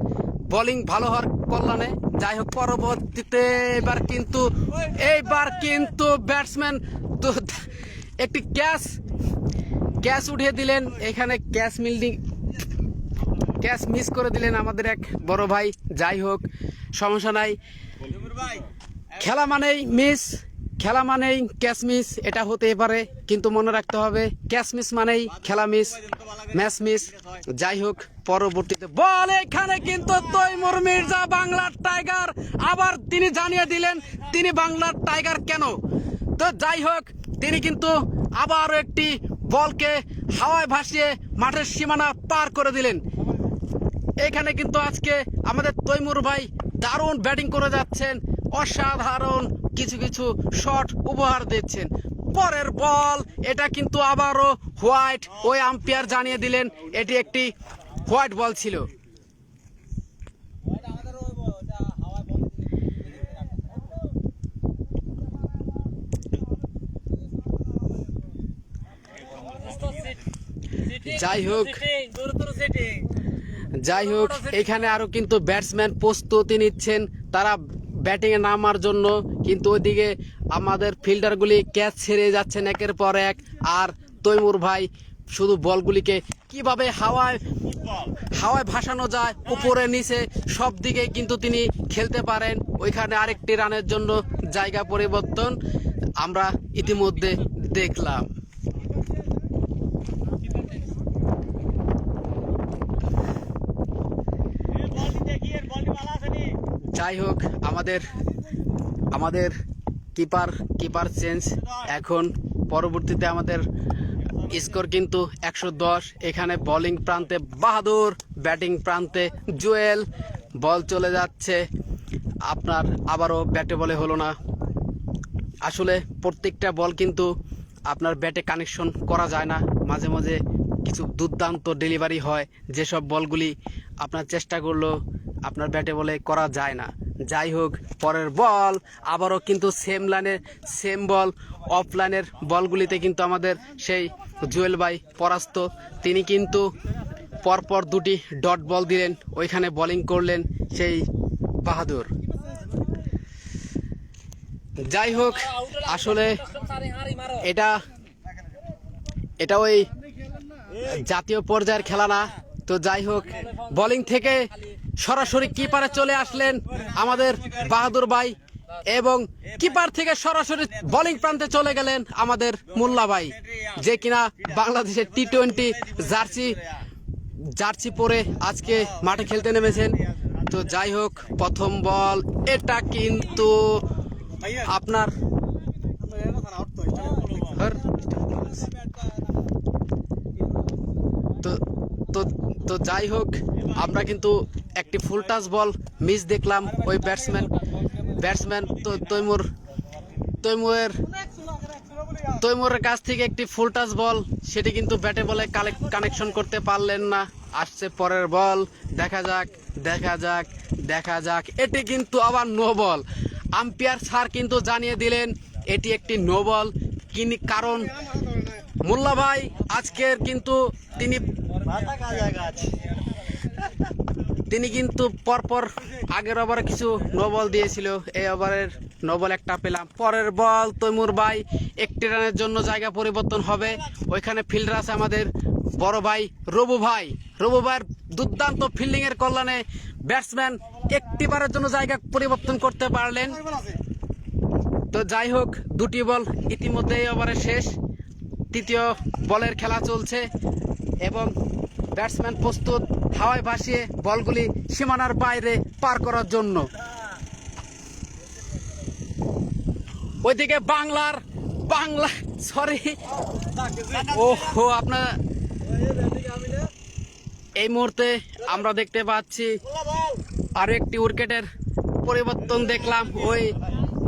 বোলিং ভালো হওয়ার কল্যাণে। যাই হোক, পরবর্তীতে এইবার কিন্তু ব্যাটসম্যান একটি ক্যাচ উঠিয়ে দিলেন, এখানে ক্যাচ মিস করে দিলেন আমাদের এক বড় ভাই। যাই হোক, সমস্যা নাই, খেলা মানেই ক্যাচ মিস, এটা হতেই পারে, কিন্তু মনে রাখতে হবে ক্যাচ মিস মানেই খেলা মিস, ম্যাচ মিস। যাই হোক, পরবর্তীতে বল, এখানে কিন্তু তৈমুর মির্জা বাংলার টাইগার, আবার তিনি জানিয়ে দিলেন তিনি বাংলার টাইগার কেন। তো যাই হোক, তিনি কিন্তু আবারও একটি বলকে হাওয়ায় ভাসিয়ে মাঠের সীমানা পার করে দিলেন। এখানে কিন্তু আজকে আমাদের তৈমুর ভাই দারুণ ব্যাটিং করে যাচ্ছেন, অসাধারণ কিছু শট উপহার দিচ্ছেন। পরের বল, এটা কিন্তু আবারও হোয়াইট, ওই আম্পায়ার জানিয়ে দিলেন এটি একটি হোয়াইট বল ছিল। যাই হোক, এখানে আরো কিন্তু ব্যাটসম্যান প্রস্তুতি নিচ্ছেন তারা ব্যাটিং এ নামার জন্য, কিন্তু ওইদিকে আমাদের ফিল্ডারগুলি ক্যাচ ছেড়ে যাচ্ছেন একের পর এক, আর তৈমুর ভাই শুধু বলগুলিকে কিভাবে হাওয়ায় ভাসানো যায় উপরে নিচে সব দিকে কিন্তু তিনি খেলতে পারেন। ওইখানে আরেকটি রানের জন্য জায়গা পরিবর্তন আমরা ইতিমধ্যে দেখলাম। যাই হোক, আমাদের কিপার চেঞ্জ, এখন পরবর্তীতে আমাদের স্কোর কিন্তু 110। এখানে বোলিং প্রান্তে বাহাদুর, ব্যাটিং প্রান্তে জুয়েল, বল চলে যাচ্ছে আপনার, আবারও ব্যাটে বলে হলো না। আসলে প্রত্যেকটা বল কিন্তু আপনার ব্যাটে কানেকশন করা যায় না, মাঝে মাঝে কিছু দুর্দান্ত ডেলিভারি হয়, যেসব বলগুলি আপনার চেষ্টা করলেও আপনার ব্যাটে বলে করা যায় না। যাই হোক, পরের বল আবারও কিন্তু সেম বল, অফ লাইনের বলগুলিতে কিন্তু আমাদের সেই জুয়েল ভাই পরাস্ত। তিনি কিন্তু পরপর দুটি ডট বল দিলেন, ওইখানে বোলিং করলেন সেই বাহাদুর। যাই হোক, আসলে এটা ওই জাতীয় পর্যায়ের খেলা না। তো যাই হোক, বোলিং থেকে সরাসরি কিপারে চলে আসলেন আমাদের বাহাদুর ভাই, এবং কিপার থেকে সরাসরি বোলিং প্রান্তে চলে গেলেন আমাদের মোল্লা ভাই, যে কিনা বাংলাদেশের টি-20 জার্সি পরে আজকে মাঠে খেলতে নেমেছেন। তো যাই হোক, প্রথম বল, এটা কিন্তু আপনার তো যাই হোক, আমরা কিন্তু একটি ফুল টাচ বল মিস দেখলাম। ওই ব্যাটসম্যান তো তৈমুরের কাছ থেকে একটি ফুল টাচ বল, সেটি কিন্তু ব্যাটে বলে কানেকশন করতে পারলেন না। আসছে পরের বল, দেখা যাক, এটি কিন্তু আবার নো বল। আম্পায়ার স্যার কিন্তু জানিয়ে দিলেন এটি একটি নো বল, কারণ মোল্লা ভাই আজকের কিন্তু তিনি কিন্তু পরপর আগের ওভারে কিছু নো বল দিয়েছিল, এই ওভারের নো বল একটা পেলাম। পরের বল, তৈমুর ভাই একটি রানের জন্য জায়গা পরিবর্তন হবে, ওইখানে ফিল্ডার আছে আমাদের বড় ভাই রবু ভাইয়ের দুর্দান্ত ফিল্ডিং এর কল্যাণে ব্যাটসম্যান একটি বারের জন্য জায়গা পরিবর্তন করতে পারলেন। তো যাই হোক, দুটি বল ইতিমধ্যে এই ওভারে শেষ, তৃতীয় বলের খেলা চলছে এবং ব্যাটসম্যান প্রস্তুত হাওয়ায় ভাসিয়ে বলগুলি সীমানার বাইরে পার করার জন্য। ওইদিকে আপনার এই মুহূর্তে আমরা দেখতে পাচ্ছি আরো একটি উইকেটের পরিবর্তন দেখলাম। ওই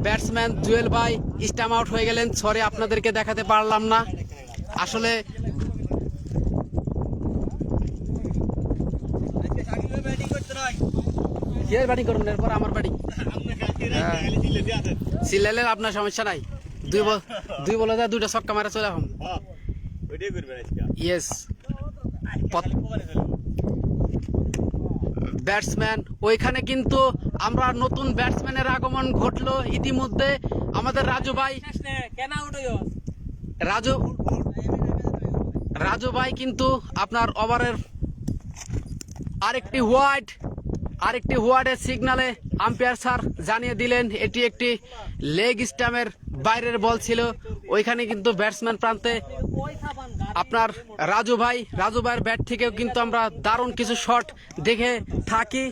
ব্যাটসম্যান জুয়েল ভাই স্টাম্প আউট হয়ে গেলেন, সরি আপনাদেরকে দেখাতে পারলাম না। আসলে ব্যাটিং করুন, এরপর আমার ব্যাটিং। খালি সিলে দিয়ে আছে সিলেলে আপনার সমস্যা নাই দুই বলে যা দুইটা ছক্কা মারা চলে এখন হ্যাঁ ওইটাই করবে আজকে ইয়েস খালি কোবারে চলে ব্যাটসম্যান ওইখানে কিন্তু আমরা নতুন ব্যাটসম্যানের আগমন ঘটলো ইতিমধ্যে আমাদের রাজু ভাই রাজু ভাই কিন্তু আপনার ওভারের আরেকটি হোয়াইটের সিগনালে আম্পায়ার স্যার জানিয়ে দিলেন এটি একটি লেগ স্টাম্পের বাইরের বল ছিল। ওইখানে কিন্তু ব্যাটসম্যান প্রান্তে আপনার রাজু ভাইয়ের ব্যাট থেকেও কিন্তু আমরা দারুণ কিছু শট দেখে থাকি।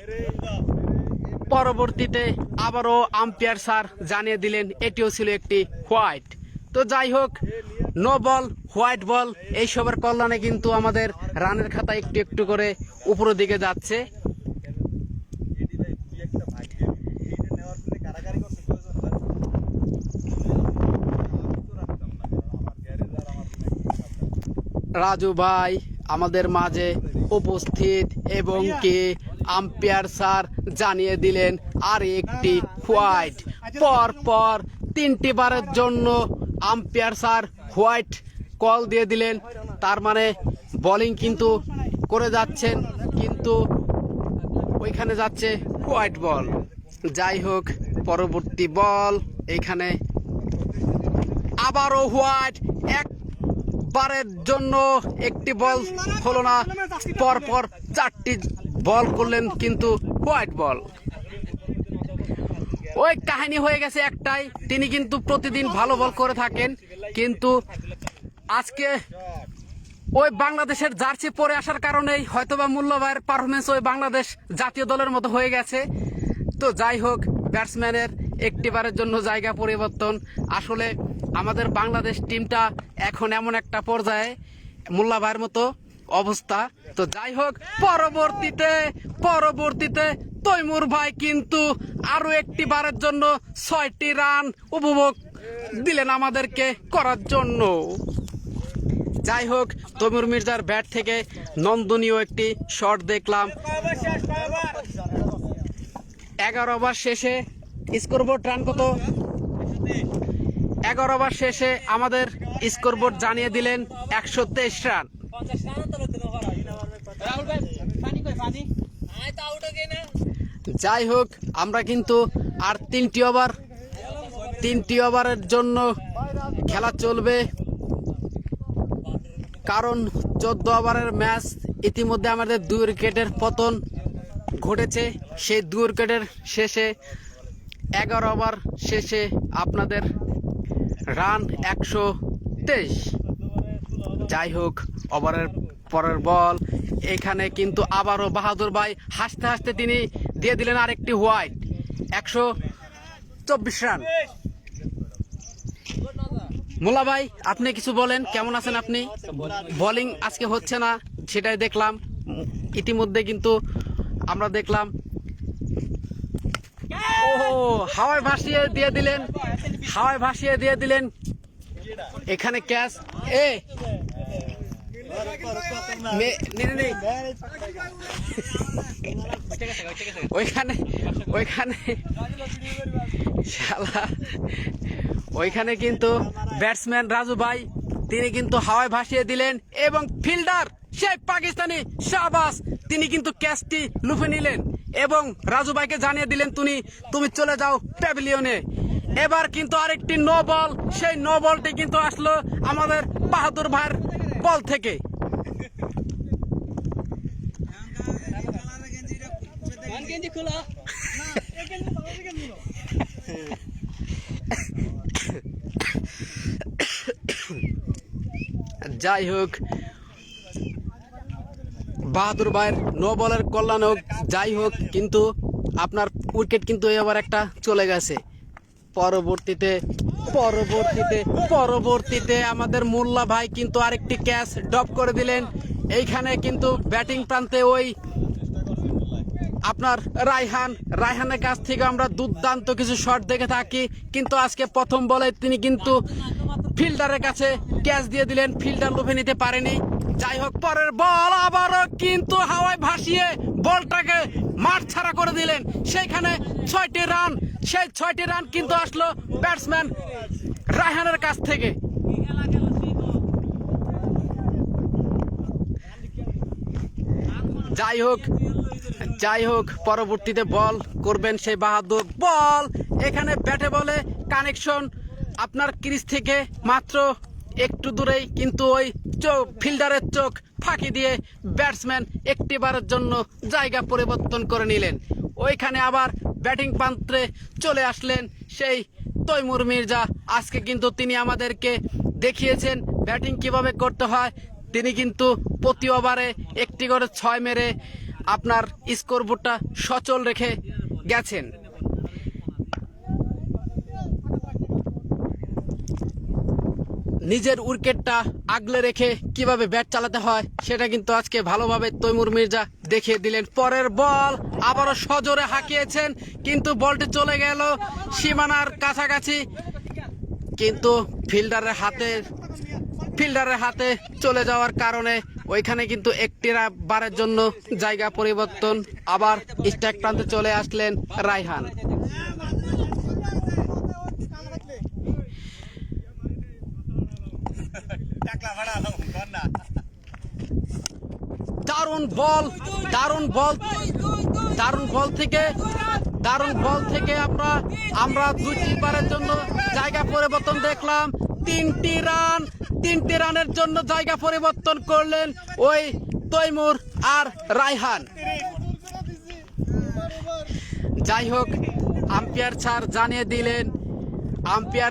পরবর্তীতে আবারও আম্পায়ার স্যার জানিয়ে দিলেন এটিও ছিল একটি হোয়াইট। তো যাই হোক, নো বল হোয়াইট বল এইসবের কল্যাণে কিন্তু আমাদের রানের খাতা একটু একটু করে উপরের দিকে যাচ্ছে। রাজু ভাই আমাদের মাঝে উপস্থিত এবং কি আম্পায়ার স্যার জানিয়ে দিলেন আর একটি হোয়াইট। পর 3টি বারের জন্য আম্পায়ার স্যার হোয়াইট কল দিয়ে দিলেন। তার মানে বোলিং কিন্তু করে যাচ্ছেন, কিন্তু ওইখানে যাচ্ছে হোয়াইট বল। যাই হোক, পরবর্তী বল এইখানে আবারও হোয়াইট। একবারের জন্য একটি বল হলো না, পরপর 4টি বল করলেন কিন্তু হোয়াইট বল। ওই কাহিনী হয়ে গেছে একটাই, তিনি কিন্তু প্রতিদিন ভালো বল করে থাকেন, কিন্তু আজকে ওই বাংলাদেশের জার্সি পরে আসার কারণেই হয়তোবা মোল্লা ভাইয়ের পারফরমেন্স ওই বাংলাদেশ জাতীয় দলের মতো হয়ে গেছে। তো যাই হোক, ব্যাটসম্যানের একটিবারের জন্য জায়গা পরিবর্তন। আসলে আমাদের বাংলাদেশ টিমটা এখন এমন একটা পর্যায়ে মোল্লা ভাইয়ের মতো অবস্থা। তো যাই হোক, পরবর্তীতে তৈমুর ভাই কিন্তু আরো একটি বারের জন্য 6টি রান উপভোগ দিলেন আমাদেরকে করার জন্য। যাই হোক, তৈমুর মির্জার ব্যাট থেকে নন্দনীয় একটি শট দেখলাম। 11 ওভার শেষে স্কোরবোর্ড রান কত? 11 ওভার শেষে আমাদের স্কোরবোর্ড জানিয়ে দিলেন 123 রান। যাই হোক, আমরা কিন্তু আর 3টি ওভারের জন্য খেলা চলবে, কারণ 14 ওভারের ম্যাচ ইতিমধ্যে আমাদের 2 উইকেটের পতন ঘটেছে। সেই 2 উইকেটের শেষে 11 ওভার শেষে আপনাদের রান 123। যাই হোক, ওভারের পরের বল এখানে কিন্তু আবারও বাহাদুর ভাই হাসতে হাসতে তিনি দিয়ে দিলেন আরেকটি হোয়াইট। 124 রান। মোল্লা ভাই, আপনি কিছু বলেন, কেমন আছেন আপনি? বোলিং আজকে হচ্ছে না, সেটাই দেখলাম। ইতিমধ্যে কিন্তু আমরা দেখলাম হাওয়ায় ভাসিয়ে দিয়ে দিলেন এখানে ক্যাচ। ওইখানে কিন্তু ব্যাটসম্যান রাজু ভাই তিনি কিন্তু হাওয়ায় ভাসিয়ে দিলেন এবং ফিল্ডার সেই পাকিস্তানি শাহবাজ তিনি কিন্তু ক্যাচটি লুফে নিলেন এবং রাজু ভাইকে জানিয়ে দিলেন তুমি চলে যাও প্যাভিলিয়নে। এবার কিন্তু আরেকটি নো বল, সেই নো বলটি কিন্তু আসলো আমাদের বাহাদুর ভাইয়ের বল থেকে। যাই হোক, বাহাদুর ভাইয়ের নো বলের কল্যাণ হোক। যাই হোক, কিন্তু আপনার উইকেট কিন্তু এবার একটা চলে গেছে। পরবর্তীতে আমাদের মোল্লা ভাই কিন্তু আরেকটি ক্যাচ ড্রপ করে দিলেন। এইখানে কিন্তু ব্যাটিং প্রান্তে ওই আপনার রায়হানের কাছ থেকে আমরা দুর্দান্ত কিছু শট দেখে থাকি, কিন্তু আজকে প্রথম বলে তিনি কিন্তু ফিল্ডারের কাছে ক্যাচ দিয়ে দিলেন, ফিল্ডার লুফে নিতে পারেনি। যাই হোক, পরের বল আবারও কিন্তু হাওয়ায় ভাসিয়ে বলটাকে মাঠ ছাড়া করে দিলেন। সেইখানে 6টি রান সেই 6টি রান কিন্তু আসলো ব্যাটসম্যান রায়হানের কাছ থেকে। যাই হোক পরবর্তীতে বল করবেন সেই বাহাদুর। বল এখানে ব্যাটে বলে কানেকশন আপনার ক্রিজ থেকে মাত্র একটু দূরেই, কিন্তু ওই ফিল্ডারের চোখ ফাঁকি দিয়ে ব্যাটসম্যান একটিবারের জন্য জায়গা পরিবর্তন করে নিলেন। ওইখানে আবার ব্যাটিং প্রান্তে চলে আসলেন সেই তৈমুর মির্জা। আজকে কিন্তু তিনি আমাদেরকে দেখিয়েছেন ব্যাটিং কিভাবে করতে হয়। তিনি কিন্তু প্রতি ওভারে একটি করে 6 মেরে আপনার স্কোরবোর্ডটা সচল রেখে গেছেন। নিজের উইকেটটা আগলে রেখে কিভাবে ব্যাট চালাতে হয় সেটা কিন্তু আজকে ভালোভাবে তৈমুর মির্জা দেখিয়ে দিলেন। পরের বল আবারও সজোরে হাঁকিয়েছেন, কিন্তু বলটি চলে গেল সীমানার কাছাকাছি, কিন্তু ফিল্ডারের হাতে চলে যাওয়ার কারণে ওইখানে কিন্তু একটি বারের জন্য জায়গা পরিবর্তন। আবার স্ট্রাইক প্রান্তে চলে আসলেন রায়হান। দারুণ বল থেকে আমরা 2টি বারের জন্য জায়গা পরিবর্তন দেখলাম। 3টি রানের জন্য জায়গা পরিবর্তন করলেন ওই তৈমুর আর রায়হান। যাই হোক আম্পায়ার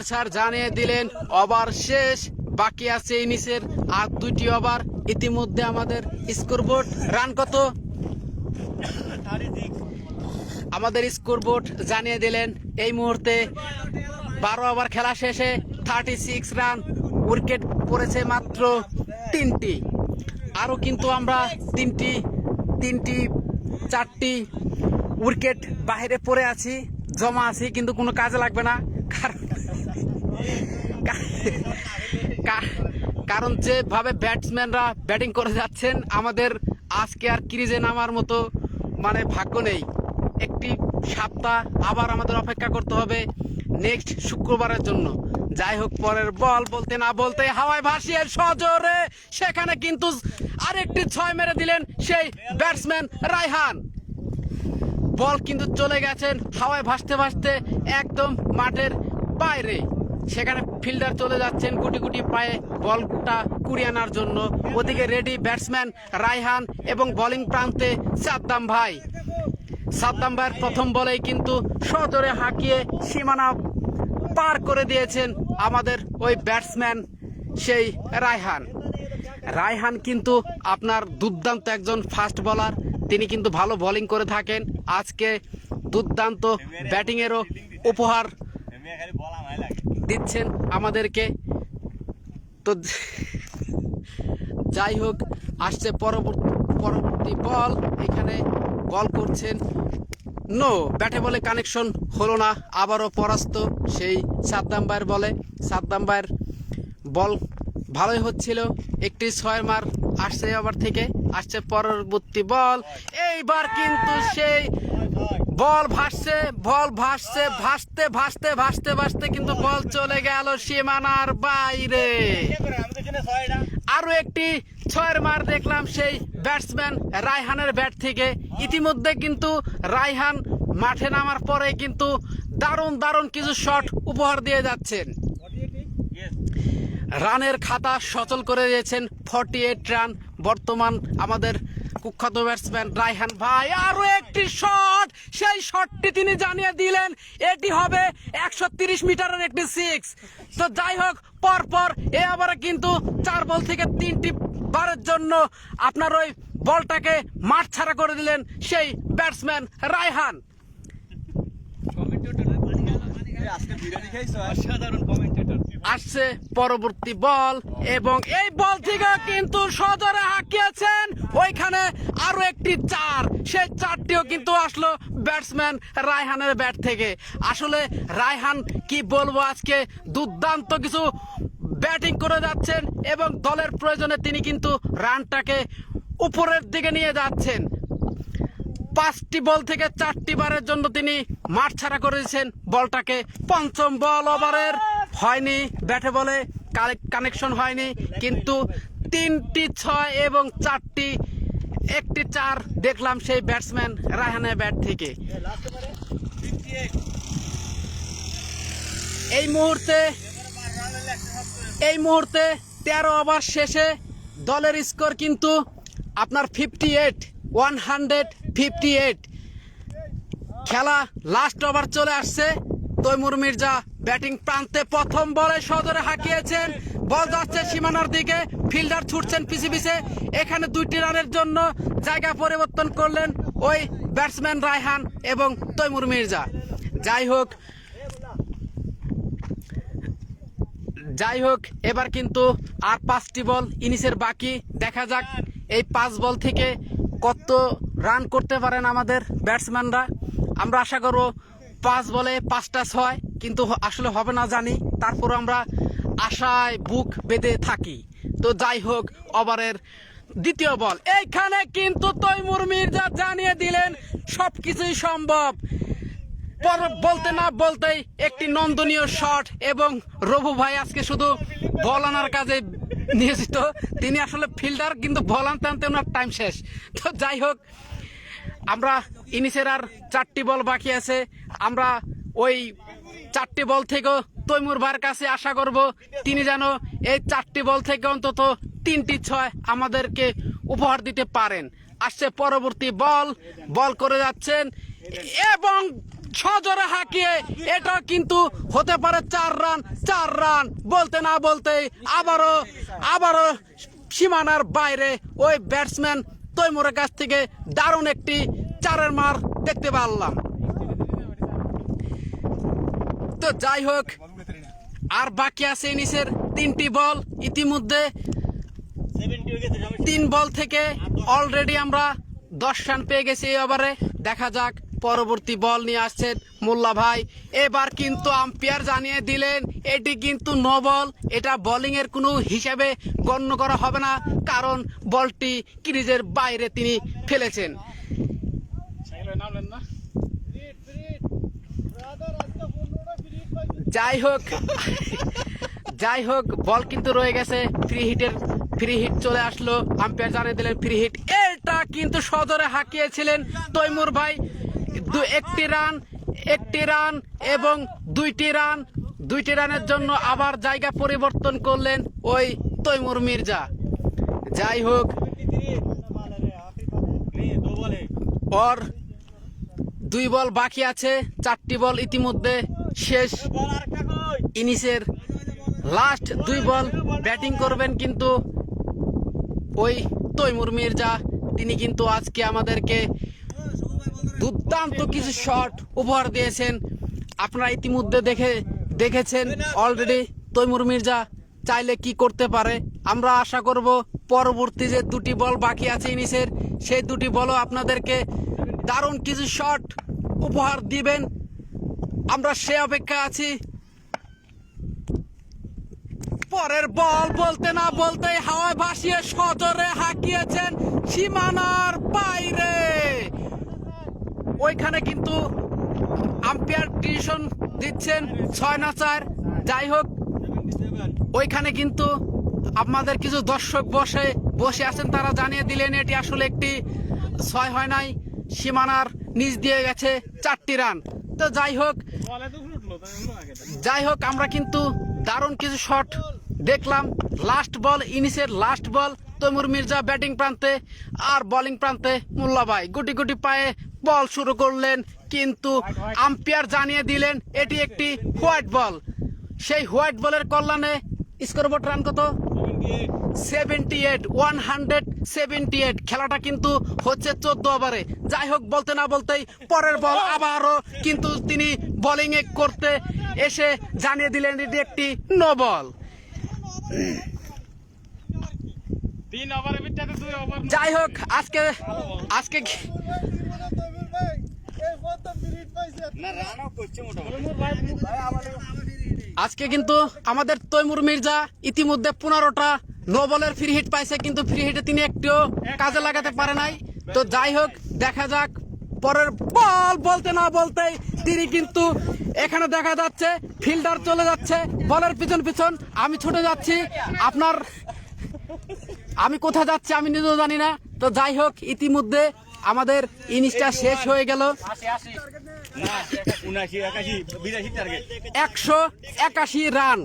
স্যার জানিয়ে দিলেন ওভার শেষ, বাকি আছে ইনিংসের আর 2টি ওভার। ইতিমধ্যে আমাদের স্কোরবোর্ড রান কত, আমাদের স্কোরবোর্ড জানিয়ে দিলেন এই মুহূর্তে 12 ওভার খেলা শেষে 36 রান। উইকেট পড়েছে মাত্র 3টি। আরও কিন্তু আমরা 4টি উইকেট বাইরে পড়ে আছি, জমা আছি, কিন্তু কোনো কাজে লাগবে না। কারণ যেভাবে ব্যাটসম্যানরা ব্যাটিং করে যাচ্ছেন আমাদের আজকে আর ক্রিজে নামার মতো ভাগ্য নেই। একটি সপ্তাহ আবার আমাদের অপেক্ষা করতে হবে নেক্সট শুক্রবারের জন্য। যাই হোক পরের বল বলতে না বলতে হাওয়ায় ভাসিয়ে সজোরে সেখানে কিন্তু আরেকটি 6 মেরে দিলেন সেই ব্যাটসম্যান রায়হান। বল কিন্তু চলে গেছেন হাওয়ায় ভাসতে ভাসতে একদম মাঠের বাইরে। সেখানে ফিল্ডার চলে যাচ্ছেন গুটি গুটি পায়ে বলটা কুড়িয়ে আনার জন্য। ওদিকে রেডি ব্যাটসম্যান রায়হান এবং বোলিং প্রান্তে সাদ্দাম ভাইয়ের প্রথম বলেই কিন্তু সজোরে হাঁকিয়ে সীমানা পার করে দিয়েছেন আমাদের ওই ব্যাটসম্যান সেই রায়হান কিন্তু আপনার দুর্দান্ত একজন ফাস্ট বোলার। তিনি কিন্তু ভালো বোলিং করে থাকেন। আজকে দুর্দান্ত ব্যাটিংয়েরও উপহার দিচ্ছেন আমাদেরকে। তো যাই হোক আসছে পরবর্তী বল। এখানে বল করছেন ব্যাটে বলে কানেকশন হলো না, আবারও পরাস্ত সেই সাদ্দাম ভাইয়ের বলে। সাদ্দাম ভাইয়ের বল ভালোই হচ্ছিল, একটি 6 মার আসছে ওভার থেকে। আসছে পরবর্তী বল, এইবার কিন্তু সেই বল ভাসতে কিন্তু বল চলে গেল সীমানার বাইরে। আরো একটি 6 মার দেখলাম সেই ব্যাটসম্যান রায়হানের ব্যাট থেকে। ইতিমধ্যে কিন্তু রায়হান মাঠে নামার পরে কিন্তু দারুণ কিছু শট উপহার দিয়ে যাচ্ছেন। রানের খাতা সচল করে দিয়েছেন 48 রান। বর্তমান আমাদের কুখ্যাত ব্যাটসম্যান রায়হান ভাই আরো একটি শট, সেই শটটি তিনি জানিয়ে দিলেন এটি হবে 130 মিটারের একটি 6। তো যাই হোক পরপর এবারে কিন্তু 4 বল থেকে 3টি বারের জন্য আপনার ওই বলটাকে মাঠ ছাড়া করে দিলেন সেই ব্যাটসম্যান রায়হান। আসছে পরবর্তী বল এবং এই বল থেকে কিন্তু সজোরে হাঁকিয়েছেন ওইখানে আরো একটি 4। সেই 4টিও কিন্তু আসলো ব্যাটসম্যান রায়হানের ব্যাট থেকে। আসলে রায়হান কি বলবো, আজকে দুর্দান্ত কিছু ব্যাটিং করে যাচ্ছেন এবং দলের প্রয়োজনে তিনি কিন্তু রানটাকে উপরের দিকে নিয়ে যাচ্ছেন। 5টি বল থেকে 4টি বারের জন্য তিনি মাঠ ছাড়া করেছেন বলটাকে। পঞ্চম বল ওভারের হয়নি, ব্যাটে বলে কানেকশন হয়নি, কিন্তু 3টি 6 এবং 4টি 1টি 4 দেখলাম সেই ব্যাটসম্যান রায়হানের ব্যাট থেকে। এই মুহূর্তে 13 ওভার শেষে দলের স্কোর কিন্তু আপনার 158। খেলা লাস্ট ওভার চলে আসছে। তৈমুর মির্জা ব্যাটিং প্রান্তে প্রথম বলে সজোরে হাঁকিয়েছেন, বল যাচ্ছে সীমানার দিকে, ফিল্ডার ছুটছেন পিছে পিছে। এখানে 2টি রানের জন্য জায়গা পরিবর্তন করলেন ওই ব্যাটসম্যান রায়হান এবং তৈমুর মির্জা। যাই হোক এবার কিন্তু আর 5টি বল ইনিংসের বাকি। দেখা যাক এই 5 বল থেকে কত রান করতে পারেন আমাদের ব্যাটসম্যানরা। আমরা আশা করব 5 বলে 5টা 6, কিন্তু আসলে হবে না জানি, তারপর আমরা আশায় বুক বেঁধে থাকি। তো যাই হোক, ওভারের দ্বিতীয় বল, এইখানে কিন্তু তৈমুর মির্জা জানিয়ে দিলেন সবকিছুই সম্ভব। বলতে না বলতেই একটি নন্দনীয় শট, এবং রবু ভাই আজকে শুধু বল আনার কাজে নিয়োজিত। তিনি আসলে ফিল্ডার, কিন্তু বল আনতে আনতে ওনার টাইম শেষ। তো যাই হোক, আমরা ইনিংসের আর 4টি বল বাকি আছে। আমরা ওই 4টি বল থেকেও তৈমুর ভাইয়ের কাছে আশা করব তিনি যেন এই 4টি বল থেকে অন্তত 3টি 6 আমাদেরকে উপহার দিতে পারেন। আসছে পরবর্তী বল করে যাচ্ছেন এবং সজোরে হাঁকিয়ে এটা কিন্তু হতে পারে 4 রান। বলতে না বলতেই আবারও সীমানার বাইরে ওই ব্যাটসম্যান তৈমুরের কাছ থেকে দারুণ একটি 4-এর মার দেখতে পারলাম। তো যাই হোক, আর বাকি আছে ইনিংসের 3টি বল। ইতিমধ্যে 3 বল থেকে অলরেডি আমরা 10 রান পেয়ে গেছি এই ওভারে। দেখা যাক পরবর্তী বল নিয়ে আসছেন মোল্লা ভাই। এবার কিন্তু আম্পায়ার জানিয়ে দিলেন এটি কিন্তু নো বল, এটা বোলিং এর কোনো হিসাবে গণ্য করা হবে না, কারণ বলটি ক্রিজের বাইরে তিনি ফেলেছেন। যাই হোক বল কিন্তু রয়ে গেছে, ফ্রি হিট চলে আসলো। আম্পায়ার জানিয়ে দিলেন ফ্রি হিট। এটা কিন্তু সজোরে হাঁকিয়েছিলেন তৈমুর ভাই। 1টি রান এবং 2টি রানের জন্য আবার জায়গা পরিবর্তন করলেন ওই তৈমুর মির্জা। যাই হোক, ওর 2 বল বাকি আছে, 4টি বল ইতিমধ্যে শেষ। ইনিংসের লাস্ট 2 বল ব্যাটিং করবেন কিন্তু ওই তৈমুর মির্জা। তিনি কিন্তু আজকে আমাদেরকে দুর্দান্ত কিছু শট উপহার দিয়েছেন। আপনারা ইতিমধ্যে দেখেছেন অলরেডি তৈমুর মির্জা চাইলে কি করতে পারে। আমরা আশা করব পরবর্তী যে 2টি বল বাকি আছে ইনিংসের, সেই 2টি বলও আপনাদেরকে দারুণ কিছু শট উপহার দিবেন। আমরা সে অপেক্ষা আছি। পরের বল বলতে না বলতেই হাওয়ায় ভাসিয়ে সজোরে হাঁকিয়েছেন সীমানার বাইরে। ওইখানে কিন্তু আম্পায়ার ডিসিশন দিচ্ছেন 6 না 4। যাই হোক, ওইখানে কিন্তু আমাদের কিছু দর্শক বসে আছেন, তারা জানিয়ে দিলেন এটি আসলে একটি 6 হয় নাই, সীমানার নিচ দিয়ে গেছে 4টি রান। তো যাই হোক আমরা কিন্তু দারুণ কিছু শট দেখলাম। লাস্ট বল, ইনিংসের last ball, Taimur Mirza batting প্রান্তে আর বোলিং প্রান্তে মোল্লা ভাই গুটি পায়ে বল শুরু করলেন, কিন্তু আম্পায়ার জানিয়ে দিলেন এটি একটি হোয়াইট বল। সেই হোয়াইট বলের কল্যাণে স্কোরবোর্ড রান কত? 178। খেলাটা কিন্তু হচ্ছে 14 ওভারে। যাই হোক, বলতে না বলতেই পরের বল আবারও কিন্তু তিনি বোলিং করতে এসে জানিয়ে দিলেন এটি একটি নো বল। যাই হোক, আজকে কিন্তু আমাদের তৈমুর মির্জা ইতিমধ্যে 15টা নো বলের ফ্রি হিট পাইছে, কিন্তু ফ্রি হিটে তিনি একটিও কাজে লাগাতে পারে নাই। তো যাই হোক, দেখা যাক পরের বল বলতে না বলতেই তিনি কিন্তু এখানে দেখা যাচ্ছে ফিল্ডার চলে যাচ্ছে বলের পিছন পিছন, আমি ছুটে যাচ্ছি। আমি কোথায় যাচ্ছি আমি নিজেও জানি না। তো যাই হোক, ইতিমধ্যে আমাদের ইনিংসটা শেষ হয়ে গেল। 181 রান,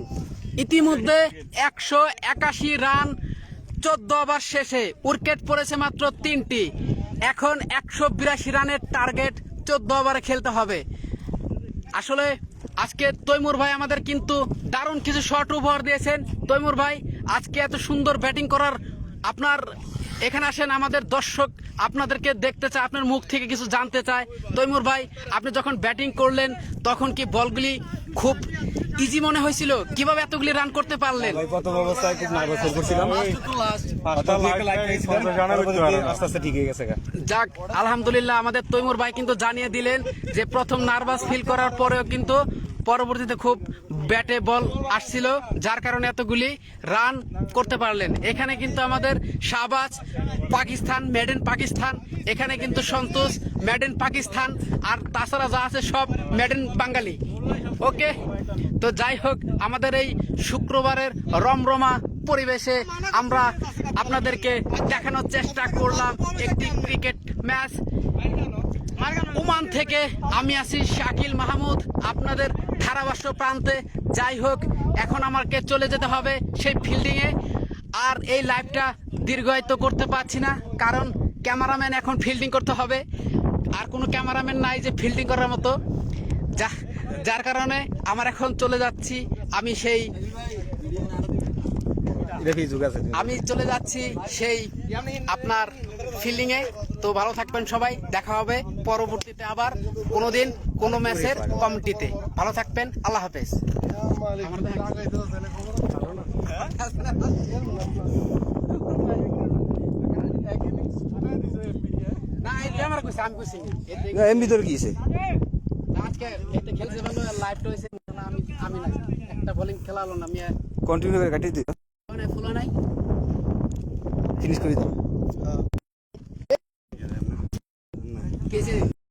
ইতিমধ্যে 181 রান 14 ওভার শেষে। উইকেট পড়েছে মাত্র 3টি। এখন 182 রানের টার্গেট 14 ওভারে খেলতে হবে। আসলে আজকে তৈমুর ভাই আমাদের কিন্তু দারুণ কিছু শট উপহার দিয়েছেন। তৈমুর ভাই, আজকে এত সুন্দর ব্যাটিং করার আপনার এখানে আসেন, আমাদের দর্শক আপনাদেরকে দেখতে চায়, আপনার মুখ থেকে কিছু জানতে চায়। তৈমুর ভাই, আপনি যখন ব্যাটিং করলেন তখন কি বলগুলি খুব ইজি মনে হয়েছিল? কিভাবে এতগুলি রান করতে পারলেন? প্রথম অবস্থায় খুব নার্ভাস ফিল করছিলাম, আস্তে আস্তে ঠিক হয়ে গেছে। যাক, আলহামদুলিল্লাহ, আমাদের তৈমুর ভাই কিন্তু জানিয়ে দিলেন যে প্রথম নার্ভাস ফিল করার পরেও কিন্তু পরবর্তীতে খুব ব্যাটে বল আসছিল, যার কারণে এতগুলি রান করতে পারলেন। এখানে কিন্তু আমাদের শাহবাজ পাকিস্তান, মেড ইন পাকিস্তান, এখানে কিন্তু সন্তোষ মেড ইন পাকিস্তান, আর তাছাড়া যা আছে সব মেড ইন বাঙালি। ওকে, তো যাই হোক, আমাদের এই শুক্রবারের রমরমা পরিবেশে আমরা আপনাদেরকে দেখানোর চেষ্টা করলাম একটি ক্রিকেট ম্যাচ। ওমান থেকে আমি আছি শাকিল মাহমুদ, আপনাদের ধারাভাষ্য প্রান্তে। যাই হোক, এখন আমাকে চলে যেতে হবে সেই ফিল্ডিংয়ে। আর এই লাইভটা দীর্ঘায়িত করতে পারছি না, কারণ ক্যামেরাম্যান এখন ফিল্ডিং করতে হবে, আর কোনো ক্যামেরাম্যান নাই যে ফিল্ডিং করার মতো, যার কারণে আমার এখন চলে যাচ্ছি আমি চলে যাচ্ছি সেই আপনার ফিল্ডিং এ। তো ভালো থাকবেন সবাই, দেখা হবে পরবর্তীতে আবার কোনোদিন কোনো ম্যাচের কমিটিতে। ভালো থাকবেন, আল্লাহ হাফেজ। এমবি তোর কি হয়েছে? আজকে খেলছে ভালো, লাইভটা হয়েছে আমি না, একটা বোলিং খেলা হলো না, আমি কন্টিনিউ করে কাটিয়ে দিও, ফুলো নাই, ফিনিশ করে দাও।